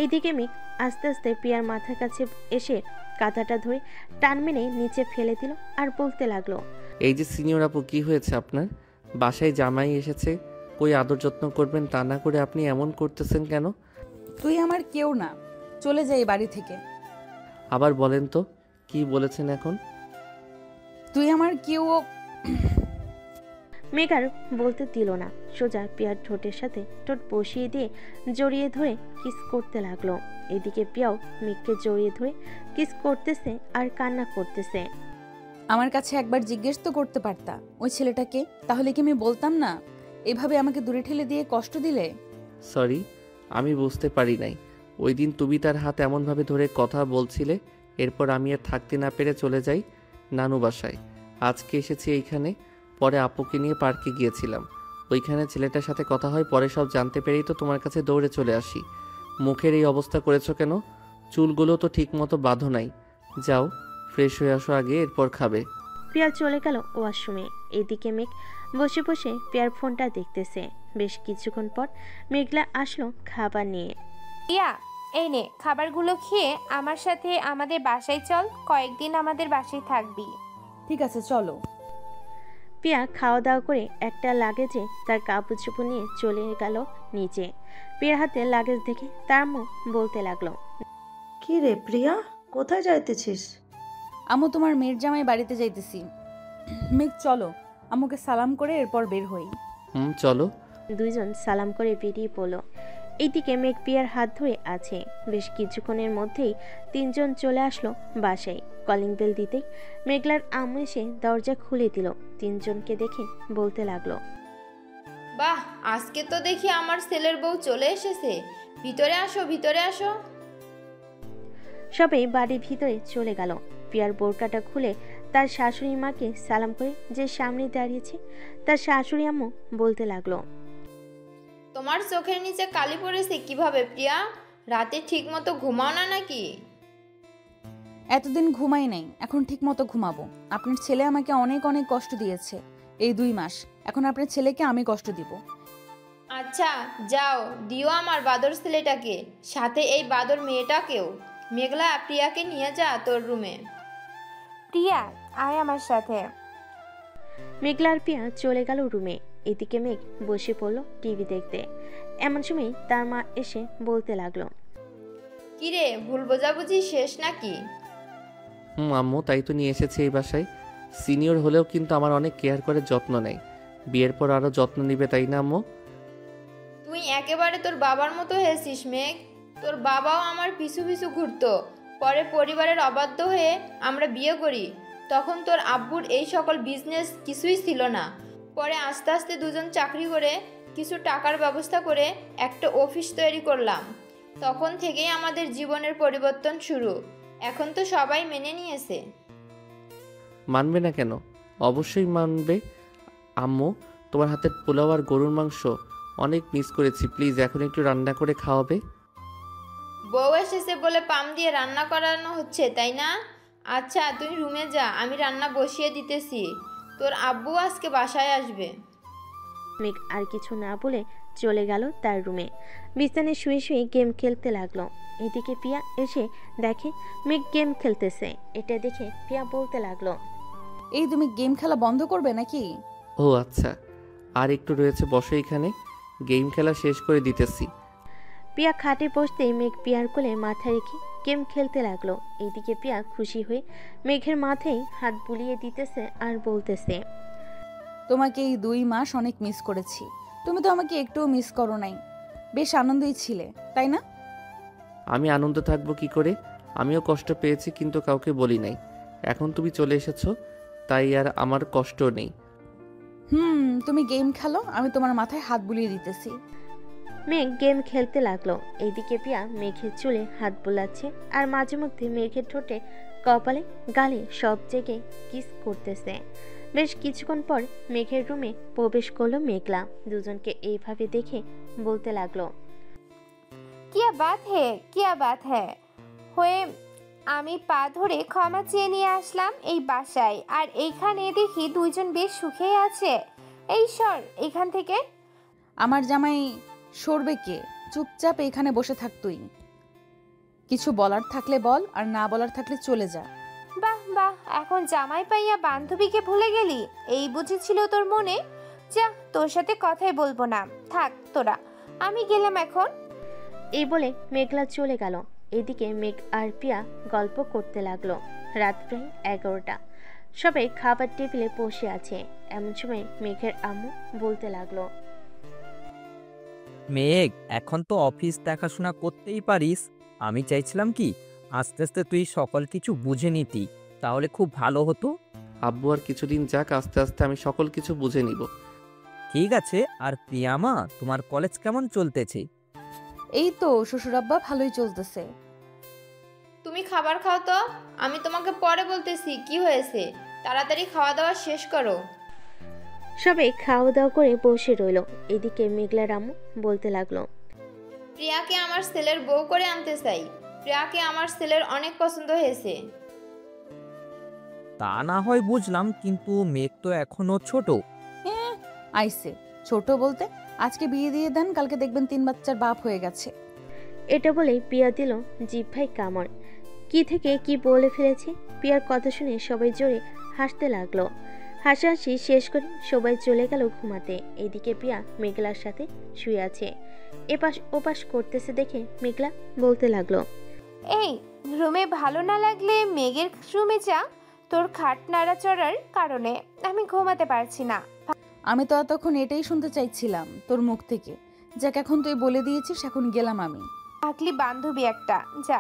এদিকে মেঘ আস্তে আস্তে প্রিয়ার মাথার কাছে এসে কাঁথাটা ধরে টান মেরে নিচে ফেলে দিল আর বলতে লাগলো, এই যে সিনিয়র আপু, কি হয়েছে আপনার? বাসায় জামাই এসেছে, কই আদর যত্ন করবেন তা না করে আপনি এমন করতেছেন কেন? তুই আমার কেউ না, চলে যাই বাড়ি থেকে। আবার বলেন তো, কি বলেছেন এখন? তুই আমার কেউ। মেঘ আর বলতে দিল না, সোজা প্রিয়ার ঠোঁটের সাথে ঠোঁট বসিয়ে দিয়ে জড়িয়ে ধরে কিস করতে লাগলো। এদিকে প্রিয়াও মেঘকে জড়িয়ে ধরে কিস করতেছে আর কান্না করতেছে। আমার কাছে একবার জিজ্ঞেস তো করতে পারতা ওই ছেলেটাকে, তাহলে কি আমি বলতাম না? এভাবে আমাকে দূরে ঠেলে দিয়ে কষ্ট দিলে। সরি, আমি বুঝতে পারি নাই। ওই দিন তুমি তার হাত এমনভাবে ধরে কথা বলছিলে, এরপর আমি আর থাকতে না পেরে চলে যাই নানু বাসায়। আজকে এসেছি এইখানে, পরে আপুকে নিয়ে পার্কে গিয়েছিলাম। ওইখানে ছেলেটার সাথে কথা হয়, পরে সব জানতে পেরেই তো তোমার কাছে দৌড়ে চলে আসি। মুখের এই অবস্থা করেছো কেন? চুলগুলো তো ঠিক মতো বাঁধো নাই। যাও, ফ্রেশ হয়ে আসো আগে, এরপর খাবে। প্রিয়া চলে গেল ওয়াশরুমে। এদিকে মেঘ বসে বসে প্রিয়ার ফোনটা দেখতেছে। বেশ কিছুক্ষণ পর মেঘলা আসলো খাবার নিয়ে। প্রিয়া, এই নে খাবারগুলো খেয়ে আমার সাথে আমাদের বাসায় চল। কয়েকদিন আমাদের বাসায় থাকবি। ঠিক আছে, চলো। প্রিয়া খাওয়া দাওয়া করে একটা লাগেজে তার কাপড় চোপড় নিয়ে চলে গেল নিচে। প্রিয়ার হাতে লাগেজ দেখে তার আম্মু বলতে লাগলো, কি রে প্রিয়া, কোথায় যাইতেছিস? আম্মু, তোমার মেয়ের জামাই বাড়িতে যাইতেছি। মেঘ, চলো, আম্মুকে সালাম করে এরপর বের হই। চলো। দুইজন সালাম করে বেরিয়ে পড়লো। এইদিকে মেঘ প্রিয়ার হাত ধরে আছে। বেশ কিছুক্ষণের মধ্যেই তিনজন চলে আসলো বাসায়। কলিং বেল দিতেই মেঘলার আম্মু এসে দরজা খুলে দিল। তিনজনকে দেখে বলতে লাগলো, বাহ, আজকে তো দেখি আমার ছেলের বউ চলে এসেছে। ভিতরে আসো, ভিতরে আসো। সবাই বাড়ির ভিতরে চলে গেল। প্রিয়ার বোরকাটা খুলে তার শাশুড়ি মাকে সালাম করে যে সামনে দাঁড়িয়েছে তার শাশুড়ি আম্মু বলতে লাগলো, তোমার চোখের নিচে কালি পড়েছে কিভাবে প্রিয়া? রাতে ঠিক মতো ঘুমাও না নাকি? এতদিন ঘুমাই নাই, এখন ঠিক মতো ঘুমাবো। আপনার ছেলে আমাকে অনেক অনেক কষ্ট দিয়েছে এই 2 মাস। এখন আপনার ছেলেকে আমি কষ্ট দিব। আচ্ছা যাও, দিও আমার বাদর ছেলেটাকে, সাথে এই বাদর মেয়েটাকেও। মেঘলা, প্রিয়াকে নিয়ে যা তোর রুমে। প্রিয়া, আয় আমার সাথে। মেঘলার প্রিয়া চলে গেল রুমে। এদিকে মেঘ বসে পড়লো টিভি দেখতে। এমন সময় তার মা এসে বলতে লাগলো, কিরে, ভুল বোঝাবুঝি শেষ নাকি? আম্মু, তাই তো নিয়ে এসেছি এই বাসায়। সিনিয়র হলেও কিন্তু আমার অনেক কেয়ার করে যত্ন নেয়। বিয়ের পর আরও যত্ন নিবে, তাই না আম্মু? একেবারে তোর বাবার মতো হয়েছিস মেঘ। তোর বাবাও আমার পিছু পিছু ঘুরতো। পরে পরিবারের অবাধ্য হয়ে আমরা বিয়ে করি। তখন তোর আব্বুর এই সকল বিজনেস কিছুই ছিল না। পরে আস্তে আস্তে দুজন চাকরি করে কিছু টাকার ব্যবস্থা করে একটা অফিস তৈরি করলাম। তখন থেকেই আমাদের জীবনের পরিবর্তন শুরু। এখন তো সবাই মেনে নিয়েছে। মানবে না কেন? অবশ্যই মানবে। আম্মু, তোমার হাতের পোলাও আর গরুর মাংস অনেক মিস করেছি। প্লিজ এখন একটু রান্না করে খাওয়াবে? বউ এসেছে বলে পাম দিয়ে রান্না করানো হচ্ছে, তাই না? আচ্ছা তুই রুমে যা, আমি রান্না বসিয়ে দিতেছি। তোর আব্বু আজকে বাসায় আসবে। মেঘ আর কিছু না বলে চলে গেল তার রুমে। বিছানায় শুয়ে শুয়ে গেম খেলতে লাগলো। এদিকে পিয়া এসে দেখে মেঘ গেম খেলতেছে। এটা দেখে পিয়া বলতে লাগলো, এই তুমি গেম খেলা বন্ধ করবে নাকি? ও আচ্ছা, আর একটু রয়েছে, বসো এখানে, গেম খেলা শেষ করে দিতেছি। পিয়া খাটে বসতেই মেঘ পিয়ার কোলে মাথা রেখে গেম খেলতে লাগলো। এইদিকে পিয়া খুশি হয়ে মেঘের মাথায় হাত বুলিয়ে দিতেছে আর বলতেছে, তোমাকে এই 2 মাস অনেক মিস করেছি। তুমি তো আমাকে একটুও মিস করো নাই। বেশ আনন্দই ছিলে, তাই না? আমি আনন্দ থাকবো কি করে? আমিও কষ্ট পেয়েছি, কিন্তু কাউকে বলি নাই। এখন তুমি চলে এসেছো, তাই আর আমার কষ্ট নেই। তুমি গেম খেলো, আমি তোমার মাথায় হাত বুলিয়ে দিতেছি। মেঘ গেম খেলতে লাগলো। এইদিকে পিয়া মেঘের চুলে হাত বোলাচ্ছে আর মাঝে মধ্যে মেঘের ঠোঁটে, কপালে, গালে সব জায়গায় কিস করতেছে। বেশ কিছুক্ষণ পর মেঘের রুমে প্রবেশ করলো মেঘলা। দুজনকে এইভাবে দেখে বলতে লাগলো, কিয়া বাত হ্যাঁ হয়ে আমি পা ধরে ক্ষমা চেয়ে নিয়ে আসলাম এই বাসায়, আর এইখানে দেখি দুইজন বেশ সুখেই আছে। এই সর এখান থেকে। আমার জামাই সরবে কে? চুপচাপ এখানে বসে থাক তুই। কিছু বলার থাকলে বল, আর না বলার থাকলে চলে যা। বাহ বাহ, এখন জামাই পাইয়া বান্ধবীকে ভুলে গেলি? এই বুঝেছিল তোর মনে? যা, তোর সাথে কথাই বলবো না, থাক তোরা, আমি গেলাম এখন। এই বলে মেঘলা চলে গেল। এদিকে মেঘ আর পিয়া গল্প করতে লাগলো। রাত প্রায় 11টা। সবাই খাবার টেবিলে বসে আছে। এমন সময় মেঘের আম্মু বলতে লাগলো, মেঘ, এখন তো অফিস দেখাশোনা করতেই পারিস। আমি চাইছিলাম কি আস্তে আস্তে তুই সকল কিছু বুঝে নিতি, তাহলে খুব ভালো হতো। আব্বু আর কিছুদিন যাক, আস্তে আস্তে আমি সকল কিছু বুঝে নিব। ঠিক আছে। আর প্রিয়ামা, তোমার কলেজ কেমন চলতেছে? এই তো শ্বশুরাব্বা, ভালোই চলতেছে। তুমি খাবার খাও তো, আমি তোমাকে পরে বলতেছি কি হয়েছে। তাড়াতাড়ি খাওয়া দাওয়া শেষ করো। সবাই খাওয়া দাওয়া করে বসে রইল। এদিকে মেঘলার আম্মু বলতে লাগলো, প্রিয়াকে আমার ছেলের বউ করে আনতে চাই। প্রিয়াকে আমার ছেলের অনেক পছন্দ হয়েছে। তা না হয় বুঝলাম, কিন্তু মেঘ তো এখনো ছোট। আইসে ছোট বলতে, আজকে বিয়ে দিয়ে দেন, কালকে দেখবেন 3 বাচ্চার বাপ হয়ে গেছে। এটা বলেই পিয়া দিল জিহ্বায় কামড়। কি থেকে কি বলে ফেলেছে। পিয়ার কথা শুনে সবাই জোরে হাসতে লাগলো। হাসাহাসি শেষ করে সবাই চলে গেল ঘুমাতে। এদিকে পিয়া মেঘলার সাথে শুয়ে আছে। এপাশ ওপাশ করতেছে দেখে মেঘলা বলতে লাগলো, এই রুমে ভালো না লাগলে মেঘের রুমে যা। তোর খাট নাড়াচড়ার কারণে আমি ঘুমাতে পারছি না। আমি তো এতক্ষণ এটাই শুনতে চাইছিলাম তোর মুখ থেকে। যাক, এখন তুই বলে দিয়েছিস, এখন গেলাম আমি। থাকলি বান্ধবী একটা, যা।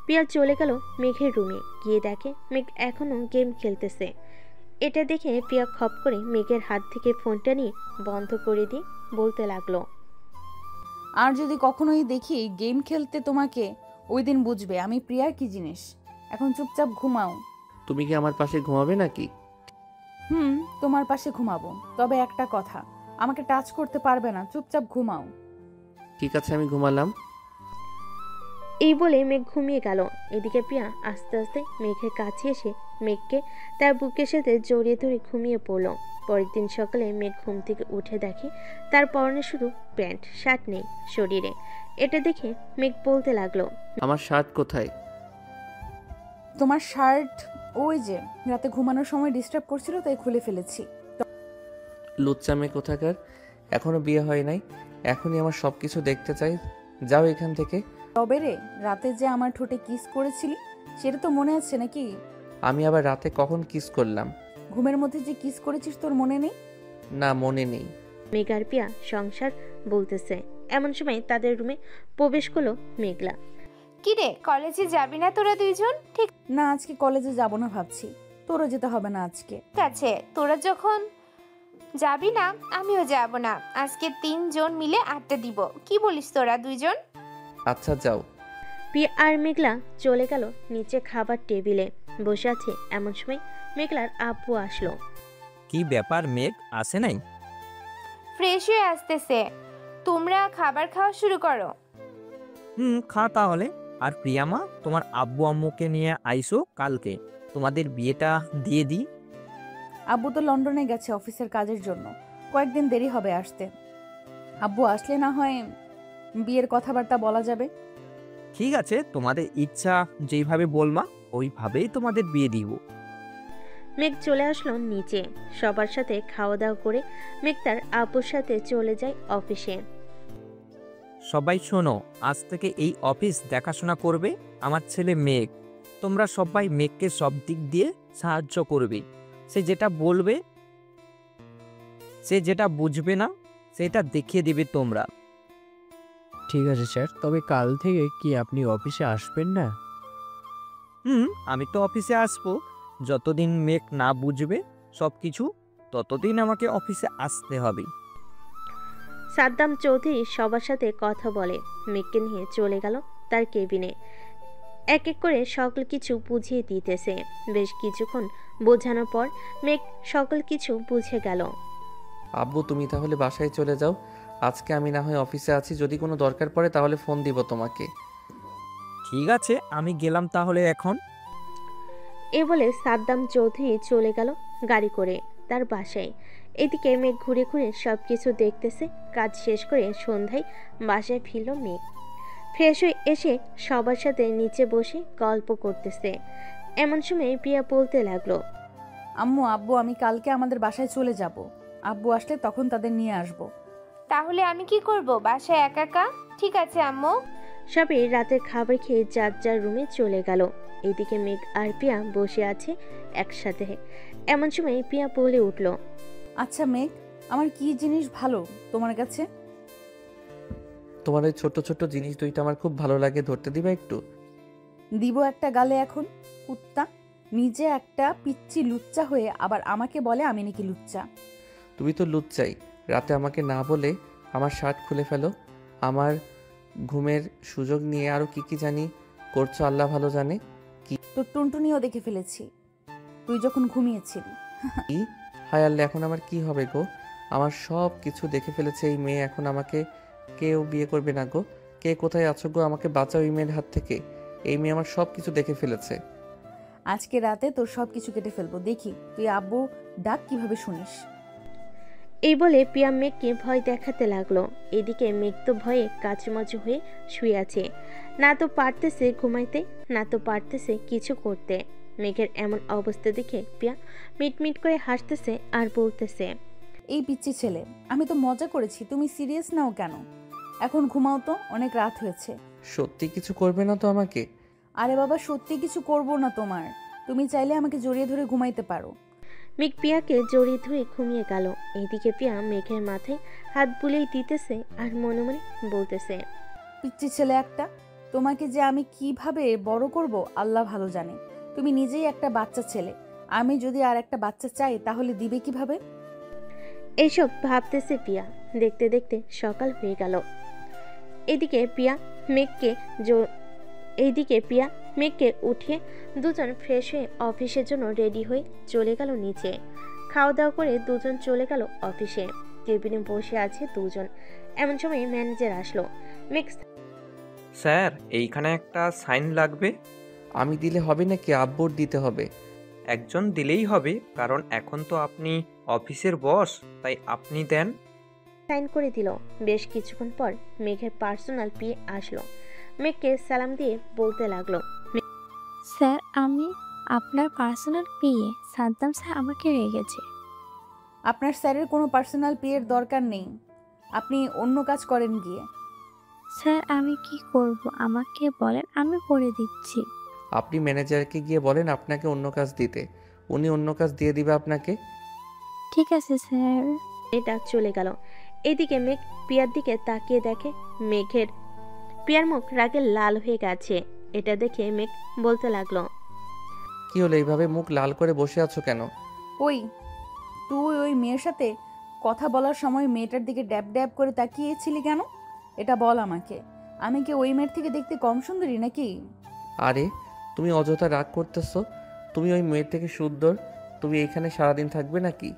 পিয়া চলে গেল মেঘের রুমে। গিয়ে দেখে মেঘ এখনো গেম খেলতেছে। এটা দেখে পিয়া খপ করে মেঘের হাত থেকে ফোনটা নিয়ে বন্ধ করে দিয়ে বলতে লাগলো, আর যদি কখনোই দেখি গেম খেলতে তোমাকে, ওই দিন বুঝবে আমি প্রিয়ার কি জিনিস। এখন চুপচাপ ঘুমাও। তুমি কি আমার পাশে ঘুমাবে নাকি? তোমার পাশে ঘুমাবো, তবে একটা কথা, আমাকে টাচ করতে পারবে না। চুপচাপ ঘুমাও। ঠিক আছে, আমি ঘুমালাম। এই বলে মেঘ ঘুমিয়ে গেল। এদিকে পিয়া আস্তে আস্তে মেঘের কাছে এসে মেঘকে তার বুকের সাথে জড়িয়ে ধরে ঘুমিয়ে পড়ল। পরের দিন সকালে মেঘ ঘুম থেকে উঠে দেখে তার পরনে শুধু প্যান্ট, শার্ট নেই শরীরে। এটা দেখে মেঘ বলতে লাগলো, আমার শার্ট কোথায়? তোমার শার্ট ওই যে রাতে ঘুমানোর সময় ডিস্টার্ব করছিল, তাই খুলে ফেলেছি। লুচ্চা মেয়ে কোথাকার, এখনো বিয়ে হয় নাই, এখনই আমার সব কিছু দেখতে চাই। যাও এখান থেকে। তবে রে, রাতে যে আমার ঠোঁটে কিস করেছিলি, সেটা তো মনে আছে নাকি? আমি আবার রাতে কখন কিস করলাম? ঘুমের মধ্যে যে কিস করেছিস তোর মনে নেই? না, মনে নেই। মেঘ আর পিয়া সংসার বলতেছে। এমন সময় তাদের রুমে প্রবেশ করলো মেঘলা। কিরে কলেজে যাবি না তোরা দুইজন? ঠিক না, আজকে কলেজে যাব না ভাবছি। তোরও যেতে হবে না আজকে। আছে, তোরা যখন যাবি না আমিও যাব না। আজকে 3 জন মিলে আড্ডা দিব। কি বলিস তোরা দুইজন? আচ্ছা যাও। প্রিয়া আর মেঘলা চলে গেল নিচে খাবার টেবিলে বসে আছে। এমন সময় মেঘলার আব্বু আসলো। কি ব্যাপার মেঘ আসে নাই? ফ্রেশ হয়ে আসতেছে, তোমরা খাবার খাওয়া শুরু করো। খা তাহলে। আর প্রিয়ামা, তোমার আব্বু আম্মুকে নিয়ে আইসো কালকে, তোমাদের বিয়েটা দিয়ে দিই। আব্বু তো লন্ডনে গেছে অফিসের কাজের জন্য, কয়েকদিন দেরি হবে আসতে। আব্বু আসলে না হয় বিয়ের কথাবার্তা বলা যাবে। ঠিক আছে, তোমাদের ইচ্ছা যেইভাবে বলবা ওইভাবেই তোমাদের বিয়ে দিব। মেঘ চলে আসলো নিচে। সবার সাথে খাওয়া দাওয়া করে মেঘ তার আব্বুর সাথে চলে যায় অফিসে। সবাই শোনো, আজ থেকে এই অফিস দেখাশোনা করবে আমার ছেলে মেঘ। তোমরা সবাই মেঘকে সব দিক দিয়ে সাহায্য করবে। সে যেটা বলবে, সে যেটা বুঝবে না সেটা দেখিয়ে দিবে তোমরা। ঠিক আছে স্যার, তবে কাল থেকে কি আপনি অফিসে আসবেন না? আমি তো অফিসে আসবো, যতদিন মেঘ না বুঝবে সব কিছু ততদিন আমাকে অফিসে আসতে হবে। সাদ্দাম চৌধুরী সবার সাথে কথা বলে মেঘকে নিয়ে চলে গেল তার কেবিনে। এক এক করে সকল কিছু বুঝিয়ে দিতেছে। বেশ কিছুক্ষণ বোঝানোর পর মেঘ সকল কিছু বুঝে গেল। আব্বু তুমি তাহলে বাসায় চলে যাও, আজকে আমি না হয় অফিসে আছি, যদি কোনো দরকার পড়ে তাহলে ফোন দিব তোমাকে। ঠিক আছে, আমি গেলাম তাহলে এখন। এ বলে সাদ্দাম চৌধুরী চলে গেল গাড়ি করে তার বাসায়। এদিকে মেঘ ঘুরে ঘুরে সব কিছু দেখতেছে। কাজ শেষ করে সন্ধ্যায় বাসায় ফিরল মেঘ। ফ্রেশ হয়ে এসে সবার সাথে নিচে বসে গল্প করতেছে। এমন সময় প্রিয়া বলতে লাগলো, আম্মু আব্বু আমি কালকে আমাদের বাসায় চলে যাব। আব্বু আসলে তখন তাদের নিয়ে আসব। তাহলে আমি কি করব বাসায় একা একা? ঠিক আছে আম্মু। সবাই রাতের খাবার খেয়ে যার যার রুমে চলে গেল। এদিকে মেঘ আর প্রিয়া বসে আছে একসাথে। এমন সময় প্রিয়া বলে উঠল, আচ্ছা মেঘ, আমার কি জিনিস ভালো তোমার কাছে? তোমার ওই ছোট ছোট জিনিস দুইটা আমার খুব ভালো লাগে, ধরতে দিবা একটু? দিব একটা গালে এখন। কুত্তা, নিজে একটা পিচ্চি লুচ্চা হয়ে আবার আমাকে বলে আমি নাকি লুচ্চা। তুমি তো লুচ্চাই, রাতে আমাকে না বলে আমার শার্ট খুলে ফেলো, আমার ঘুমের সুযোগ নিয়ে আরো কি কি জানি করছো আল্লাহ ভালো জানে। তোর টুনটুনিও দেখে ফেলেছি তুই যখন ঘুমিয়েছিলি। কি হায় আল্লাহ, এখন আমার কি হবে গো? আমার সব কিছু দেখে ফেলেছে এই মেয়ে, এখন আমাকে কেউ বিয়ে করবে না গো। কে কোথায় আছো গো? আমাকে বাঁচাও এই মেয়ের হাত থেকে। এই মেয়ে আমার সব কিছু দেখে ফেলেছে। আজকে রাতে তোর সব কিছু কেটে ফেলবো, দেখি তুই আব্বু ডাক কিভাবে শুনিস। এই বলে প্রিয়া মেঘকে ভয় দেখাতে লাগলো। এদিকে মেঘ তো ভয়ে কাচুমাচু হয়ে শুয়ে আছে। না তো পারতেছে ঘুমাইতে, না তো পারতেছে কিছু করতে। মেঘের এমন অবস্থা দেখে প্রিয়া মিটমিট করে হাসতেছে আর বলতেছে, এই পিচ্চি ছেলে, আমি তো মজা করেছি, তুমি সিরিয়াস নাও কেন? এখন ঘুমাও তো, অনেক রাত হয়েছে। সত্যি কিছু করবে না তো আমাকে? আরে বাবা, সত্যি কিছু করব না তোমার। তুমি চাইলে আমাকে জড়িয়ে ধরে ঘুমাইতে পারো। মেঘ প্রিয়াকে জড়িয়ে ধরে ঘুমিয়ে গেল। এদিকে প্রিয়া মেঘের মাথায় হাত বুলিয়ে দিতেছে আর মনে মনে বলতেছে, পিচ্চি ছেলে একটা, তোমাকে যে আমি কিভাবে বড় করব আল্লাহ ভালো জানে। তুমি নিজেই একটা বাচ্চা ছেলে, আমি যদি আর একটা বাচ্চা চাই তাহলে দিবে কিভাবে? এইসব ভাবতেছে প্রিয়া। দেখতে দেখতে সকাল হয়ে গেল। এদিকে প্রিয়া মেঘকে উঠিয়ে দুজন ফ্রেশ হয়ে অফিসের জন্য রেডি হয়ে চলে গেল নিচে। খাওয়া দাওয়া করে দুজন চলে গেল অফিসে। কেবিনে বসে আছে দুজন। এমন সময় ম্যানেজার আসলো। মেঘ, স্যার এইখানে একটা সাইন লাগবে। আমি দিলে হবে নাকি আব্বুর দিতে হবে? একজন দিলেই হবে, কারণ এখন তো আপনি অফিসের বস, তাই আপনি দেন। সাইন করে দিল। বেশ কিছুক্ষণ পর মেঘের পার্সোনাল পিএ আসলো। মেঘকে সালাম দিয়ে বলতে লাগলো, স্যার আমি আপনার পার্সোনাল পিএ, সাদ্দাম স্যার আমাকে রেখেছে। আপনার স্যারের কোনো পার্সোনাল পিএর দরকার নেই, আপনি অন্য কাজ করেন গিয়ে। স্যার আমি কি করব আমাকে বলেন, আমি করে দিচ্ছি। আপনি ম্যানেজারকে গিয়ে বলেন আপনাকে অন্য কাজ দিতে, উনি অন্য কাজ দিয়ে দিবে আপনাকে। ঠিক আছে স্যার। এটা চলে গেল। এদিকে মেঘ পিয়ার দিকে তাকিয়ে দেখে পিয়ার মুখ রাগে লাল হয়ে গেছে। এটা দেখে মেঘ বলতে লাগলো, কি হলো, এইভাবে মুখ লাল করে বসে আছো কেন? ওই তুই ওই মেয়ের সাথে কথা বলার সময় মেয়েটার দিকে ড্যাব ড্যাব করে তাকিয়েছিলি কেন? এটা বল আমাকে। আমি কি ওই মেয়ের থেকে দেখতে কম সুন্দরী নাকি? আরে তুমি অযথা রাগ করতেছো। তুমি ওই মেয়ের থেকে সুন্দর। তুমি এখানে সারাদিন থাকবে নাকি?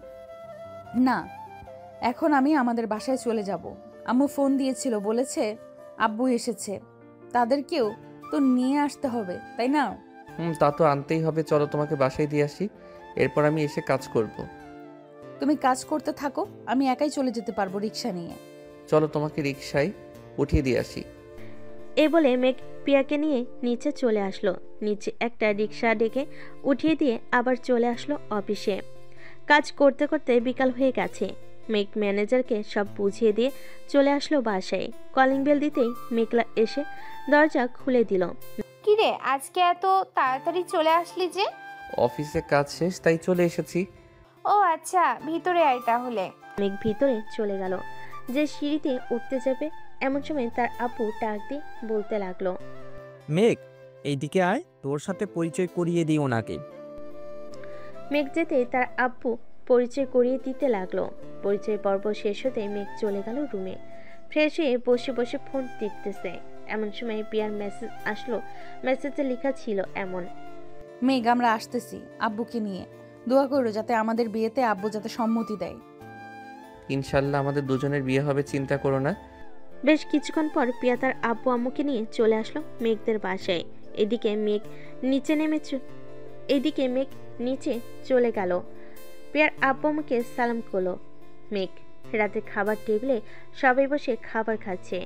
না, এখন আমি আমাদের বাসায় চলে যাব। আম্মু ফোন দিয়েছিল, বলেছে আব্বু এসেছে, তাদেরকেও তো নিয়ে আসতে হবে, তাই না? তা তো আনতেই হবে। চলো তোমাকে বাসায় দিয়ে আসি, এরপর আমি এসে কাজ করব। তুমি কাজ করতে থাকো, আমি একাই চলে যেতে পারবো রিক্সা নিয়ে। চলো তোমাকে রিক্সায় উঠিয়ে দিয়ে আসি। এ বলে মেঘ পিয়াকে নিয়ে নিচে চলে আসলো। নিচে একটা রিক্সা ডেকে উঠিয়ে দিয়ে আবার চলে আসলো অফিসে। কাজ করতে করতে বিকাল হয়ে গেছে। মেঘ ম্যানেজারকে সব বুঝিয়ে দিয়ে চলে আসলো বাসায়। কলিং বেল দিতেই মেঘলা এসে দরজা খুলে দিল। কিরে, আজকে এত তাড়াতাড়ি চলে আসলি যে? অফিসে কাজ শেষ, তাই চলে এসেছি। ও আচ্ছা, ভিতরে আয় তাহলে। মেঘ ভিতরে চলে গেল। যে সিঁড়িতে উঠতে যাবে এমন সময় তার আপু ডাক দিয়ে বলতে লাগলো, মেঘ, এইদিকে আয়, তোর সাথে পরিচয় করিয়ে দিই ওনাকে। মেঘ যেতে তার আব্বু পরিচয় করিয়ে দিতে লাগলো। পরিচয় পর্ব শেষ হতে মেঘ চলে গেল রুমে। ফ্রেশ হয়ে বসে বসে ফোন টিপতেছে। এমন সময় পিয়ার মেসেজ আসলো। মেসেজে লেখা ছিল এমন, মেঘ, আমরা আসতেছি আব্বুকে নিয়ে। দোয়া করো যাতে আমাদের বিয়েতে আব্বু যাতে সম্মতি দেয়। ইনশাল্লাহ আমাদের দুজনের বিয়ে হবে, চিন্তা করো না। বেশ কিছুক্ষণ পর পিয়া তার আব্বু আম্মুকে নিয়ে চলে আসলো মেঘদের বাসায়। এদিকে মেঘ নিচে চলে গেল। পিয়ার আব্বু আম্মুকে সালাম করলো। মেঘ রাতে খাবার টেবিলে সবাই বসে খাবার খাচ্ছে।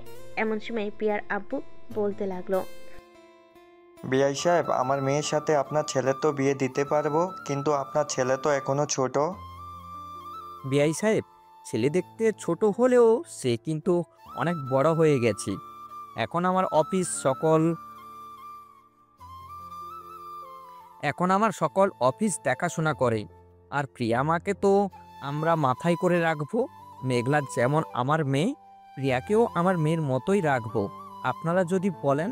এমন সময় পিয়ার আব্বু বলতে লাগলো, বিআই সাহেব, আমার মেয়ের সাথে আপনার ছেলের তো বিয়ে দিতে পারবো, কিন্তু আপনার ছেলে তো এখনো ছোট। বিআই সাহেব, ছেলে দেখতে ছোট হলেও সে কিন্তু অনেক বড় হয়ে গেছে। এখন আমার সকল অফিস দেখাশোনা করে। আর প্রিয়ামাকে তো আমরা মাথায় করে রাখবো। মেঘলা যেমন আমার মেয়ে, প্রিয়াকেও আমার মেয়ের মতোই রাখবো। আপনারা যদি বলেন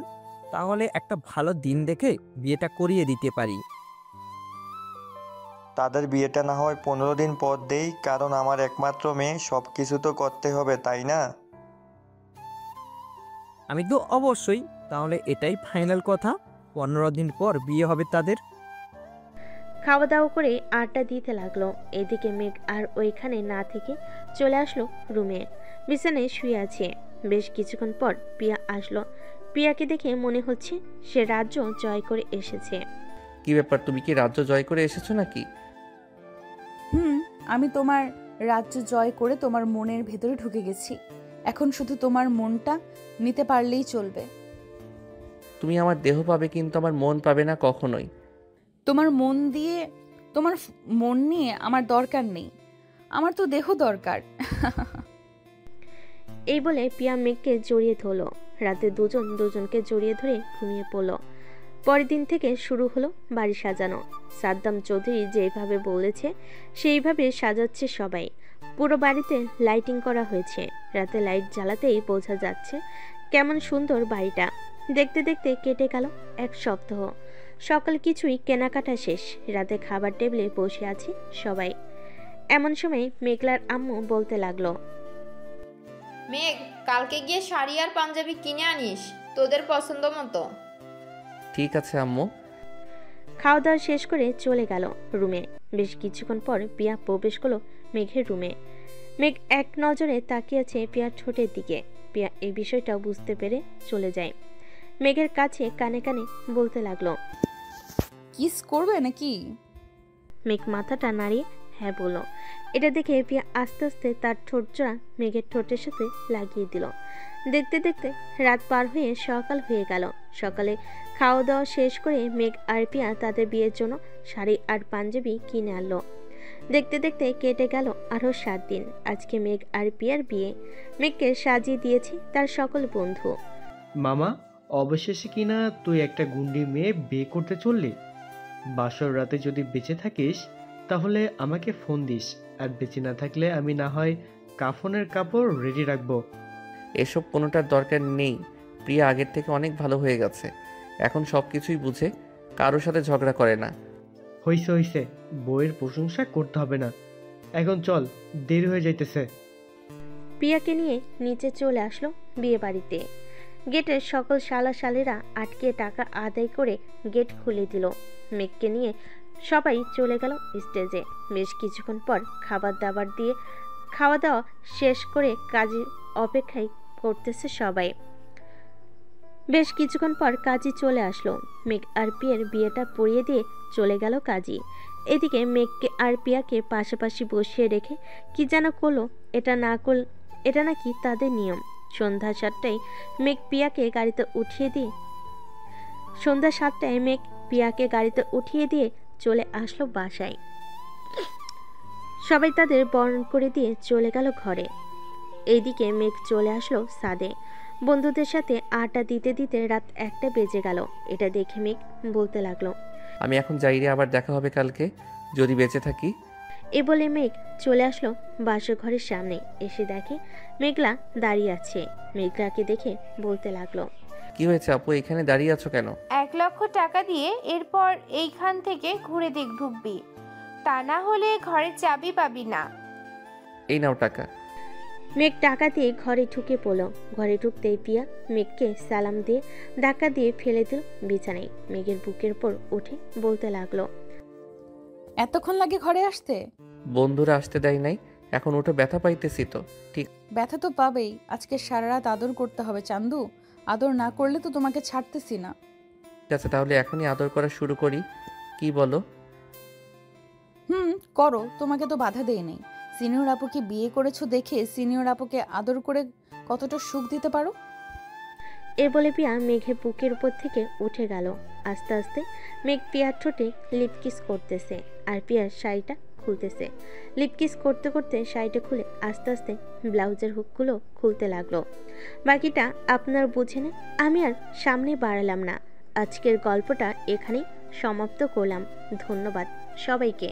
তাহলে একটা ভালো দিন দেখে বিয়েটা করিয়ে দিতে পারি। তাদের বিয়েটা না হয় 15 দিন পর দেই, কারণ আমার একমাত্র মেয়ে, সব কিছু তো করতে হবে, তাই না? আমি তো অবশ্যই। তাহলে এটাই ফাইনাল কথা, 15 দিন পর বিয়ে হবে তাদের। খাওয়া দাওয়া করে আড্ডা দিতে লাগলো। এদিকে মেঘ আর ওইখানে না থেকে চলে আসলো রুমে। বিছানায় শুয়ে আছে। বেশ কিছুক্ষণ পর পিয়া আসলো। পিয়াকে দেখে মনে হচ্ছে সে রাজ্য জয় করে এসেছে। কি ব্যাপার, তুমি কি রাজ্য জয় করে এসেছো নাকি? আমি তোমার রাজ্য জয় করে তোমার মনের ভেতরে ঢুকে গেছি। এখন শুধু তোমার মনটা নিতে পারলেই চলবে। তুমি আমার দেহ পাবে, কিন্তু আমার মন পাবে না কখনোই। তোমার মন নিয়ে আমার দরকার নেই, আমার তো দেহ দরকার। এই বলে পিয়া মেঘকে জড়িয়ে ধরলো। রাতে দুজনকে জড়িয়ে ধরে ঘুমিয়ে পড়লো। পরের দিন থেকে শুরু হলো বাড়ি সাজানো। সাদ্দাম চৌধুরী যেভাবে বলেছে সেইভাবে সাজাচ্ছে সবাই। পুরো বাড়িতে লাইটিং করা হয়েছে। রাতে লাইট জ্বালাতেই বোঝা যাচ্ছে কেমন সুন্দর বাড়িটা। দেখতে দেখতে কেটে গেল এক সপ্তাহ। সকাল কিছুই কেনাকাটা শেষ। রাতে খাবার টেবিলে বসে আছে সবাই। এমন সময় মেঘলার আম্মু বলতে লাগলো, মেঘ, কালকে গিয়ে শাড়ি আর পাঞ্জাবি কিনে আনিস তোদের পছন্দ মতো। ঠিক আছে আম্মু। খাওয়া দাওয়া শেষ করে চলে গেল রুমে। বেশ কিছুক্ষণ পর পিয়া প্রবেশ করলো মেঘের রুমে। মেঘ এক নজরে তাকিয়েছে পিয়ার ঠোঁটের দিকে। পিয়া এই বিষয়টা বুঝতে পেরে চলে যায়। মেঘের কাছে কানে কানে বলতে লাগলো, কিস করবে নাকি? মেঘ মাথাটা নাড়িয়ে হ্যাঁ বলল। এটা দেখে পিয়া আস্তে আস্তে তার ঠোঁট জোড়া মেঘের ঠোঁটের সাথে লাগিয়ে দিল। দেখতে দেখতে রাত পার হয়ে সকাল হয়ে গেল। সকালে খাওয়া দাওয়া শেষ করে মেঘ আর পিয়া তাদের বিয়ের জন্য শাড়ি আর পাঞ্জাবি কিনে আনলো। দেখতে দেখতে কেটে গেল আরও 7 দিন। আজকে মেঘ আর পিয়ার বিয়ে। মেঘকে সাজিয়ে দিয়েছি তার সকল বন্ধু। মামা, অবশেষে কিনা তুই একটা গুন্ডি মেয়ে বিয়ে করতে চললি। বাসর রাতে যদি বেঁচে থাকিস তাহলে আমাকে ফোন দিস, আর বেঁচে না থাকলে আমি না হয় কাফনের কাপড় রেডি রাখবো। এসব কোনোটার দরকার নেই। প্রিয়া আগের থেকে অনেক ভালো হয়ে গেছে, এখন সব কিছুই বুঝে, কারোর সাথে ঝগড়া করে না। হইছে, বইয়ের প্রশংসা করতে হবে না। এখন চল, দেরি হয়ে যাইতেছে। প্রিয়াকে নিয়ে নিচে চলে আসলো বিয়ে বাড়িতে। গেটের সকল শালাশালিরা আটকে টাকা আদায় করে গেট খুলে দিল। মেঘকে নিয়ে সবাই চলে গেল স্টেজে। বেশ কিছুক্ষণ পর খাওয়া দাওয়া শেষ করে কাজী অপেক্ষায় করতেছে সবাই। বেশ কিছুক্ষণ পর কাজী চলে আসলো। মেঘ আর পিয়ার বিয়েটা পড়িয়ে দিয়ে চলে গেল কাজী। এদিকে মেঘকে আর পিয়াকে পাশাপাশি বসিয়ে রেখে কি যেন করলো। এটা নাকি তাদের নিয়ম। সন্ধ্যা 7টায় মেঘ পিয়াকে গাড়িতে উঠিয়ে দিয়ে চলে আসলো বাসায়। সবাই তাদের বরণ করে দিয়ে চলে গেল ঘরে। এইদিকে মেঘ চলে আসলো ছাদে। বন্ধুদের সাথে আড্ডা দিতে দিতে রাত 1টা বেজে গেল। এটা দেখে মেঘ বলতে লাগলো, আমি এখন যাই রে, আবার দেখা হবে কালকে যদি বেঁচে থাকি। এ বলে মেঘ চলে আসলো বাসর ঘরের সামনে। এসে দেখে মেঘলা দাঁড়িয়ে আছে। মেঘলাকে দেখে বলতে লাগলো, কি হয়েছে আপু, এখানে দাঁড়িয়ে আছো কেন? 1 লক্ষ টাকা দিয়ে এরপর এইখান থেকে ঘুরে ঢুকবি, তা না হলে ঘরের চাবি পাবি না। এই নাও টাকা। মেঘ টাকা দিয়ে ঘরে ঢুকে পড়ল। ঘরে ঢুকতেই পিয়া মেঘকে সালাম দিয়ে ধাক্কা দিয়ে ফেলে দিল বিছানায়। মেঘের বুকের উপর উঠে বলতে লাগলো, এতক্ষণ লাগে ঘরে আসতে? বন্ধুরা আসতে দেয় নাই, এখন ওটা ব্যথা পাইতেছি তো। ঠিক ব্যথা তো পাবেই। আজকে সারা রাত আদর করতে হবে চান্দু। আদর না করলে তো তোমাকে ছাড়তেছি না। আছে, তাহলে এখনই আদর করা শুরু করি, কি বলো? করো, তোমাকে তো বাধা দেই নেই। সিনিয়র আপুকে বিয়ে করেছো দেখে সিনিয়র আপুকে আদর করে কতটা সুখ দিতে পারো। এ বলে পিয়া মেঘের বুকের উপর থেকে উঠে গেল। আস্তে আস্তে মেঘ পিয়ার ঠোঁটে লিপকিস করতেছে আর পিয়ার শাড়িটা খুলতেছে। লিপকিস করতে করতে শাড়িটা খুলে আস্তে আস্তে ব্লাউজের হুকগুলো খুলতে লাগলো। বাকিটা আপনার বুঝে নেন, আমি আর সামনে বাড়ালাম না। আজকের গল্পটা এখানেই সমাপ্ত করলাম। ধন্যবাদ সবাইকে।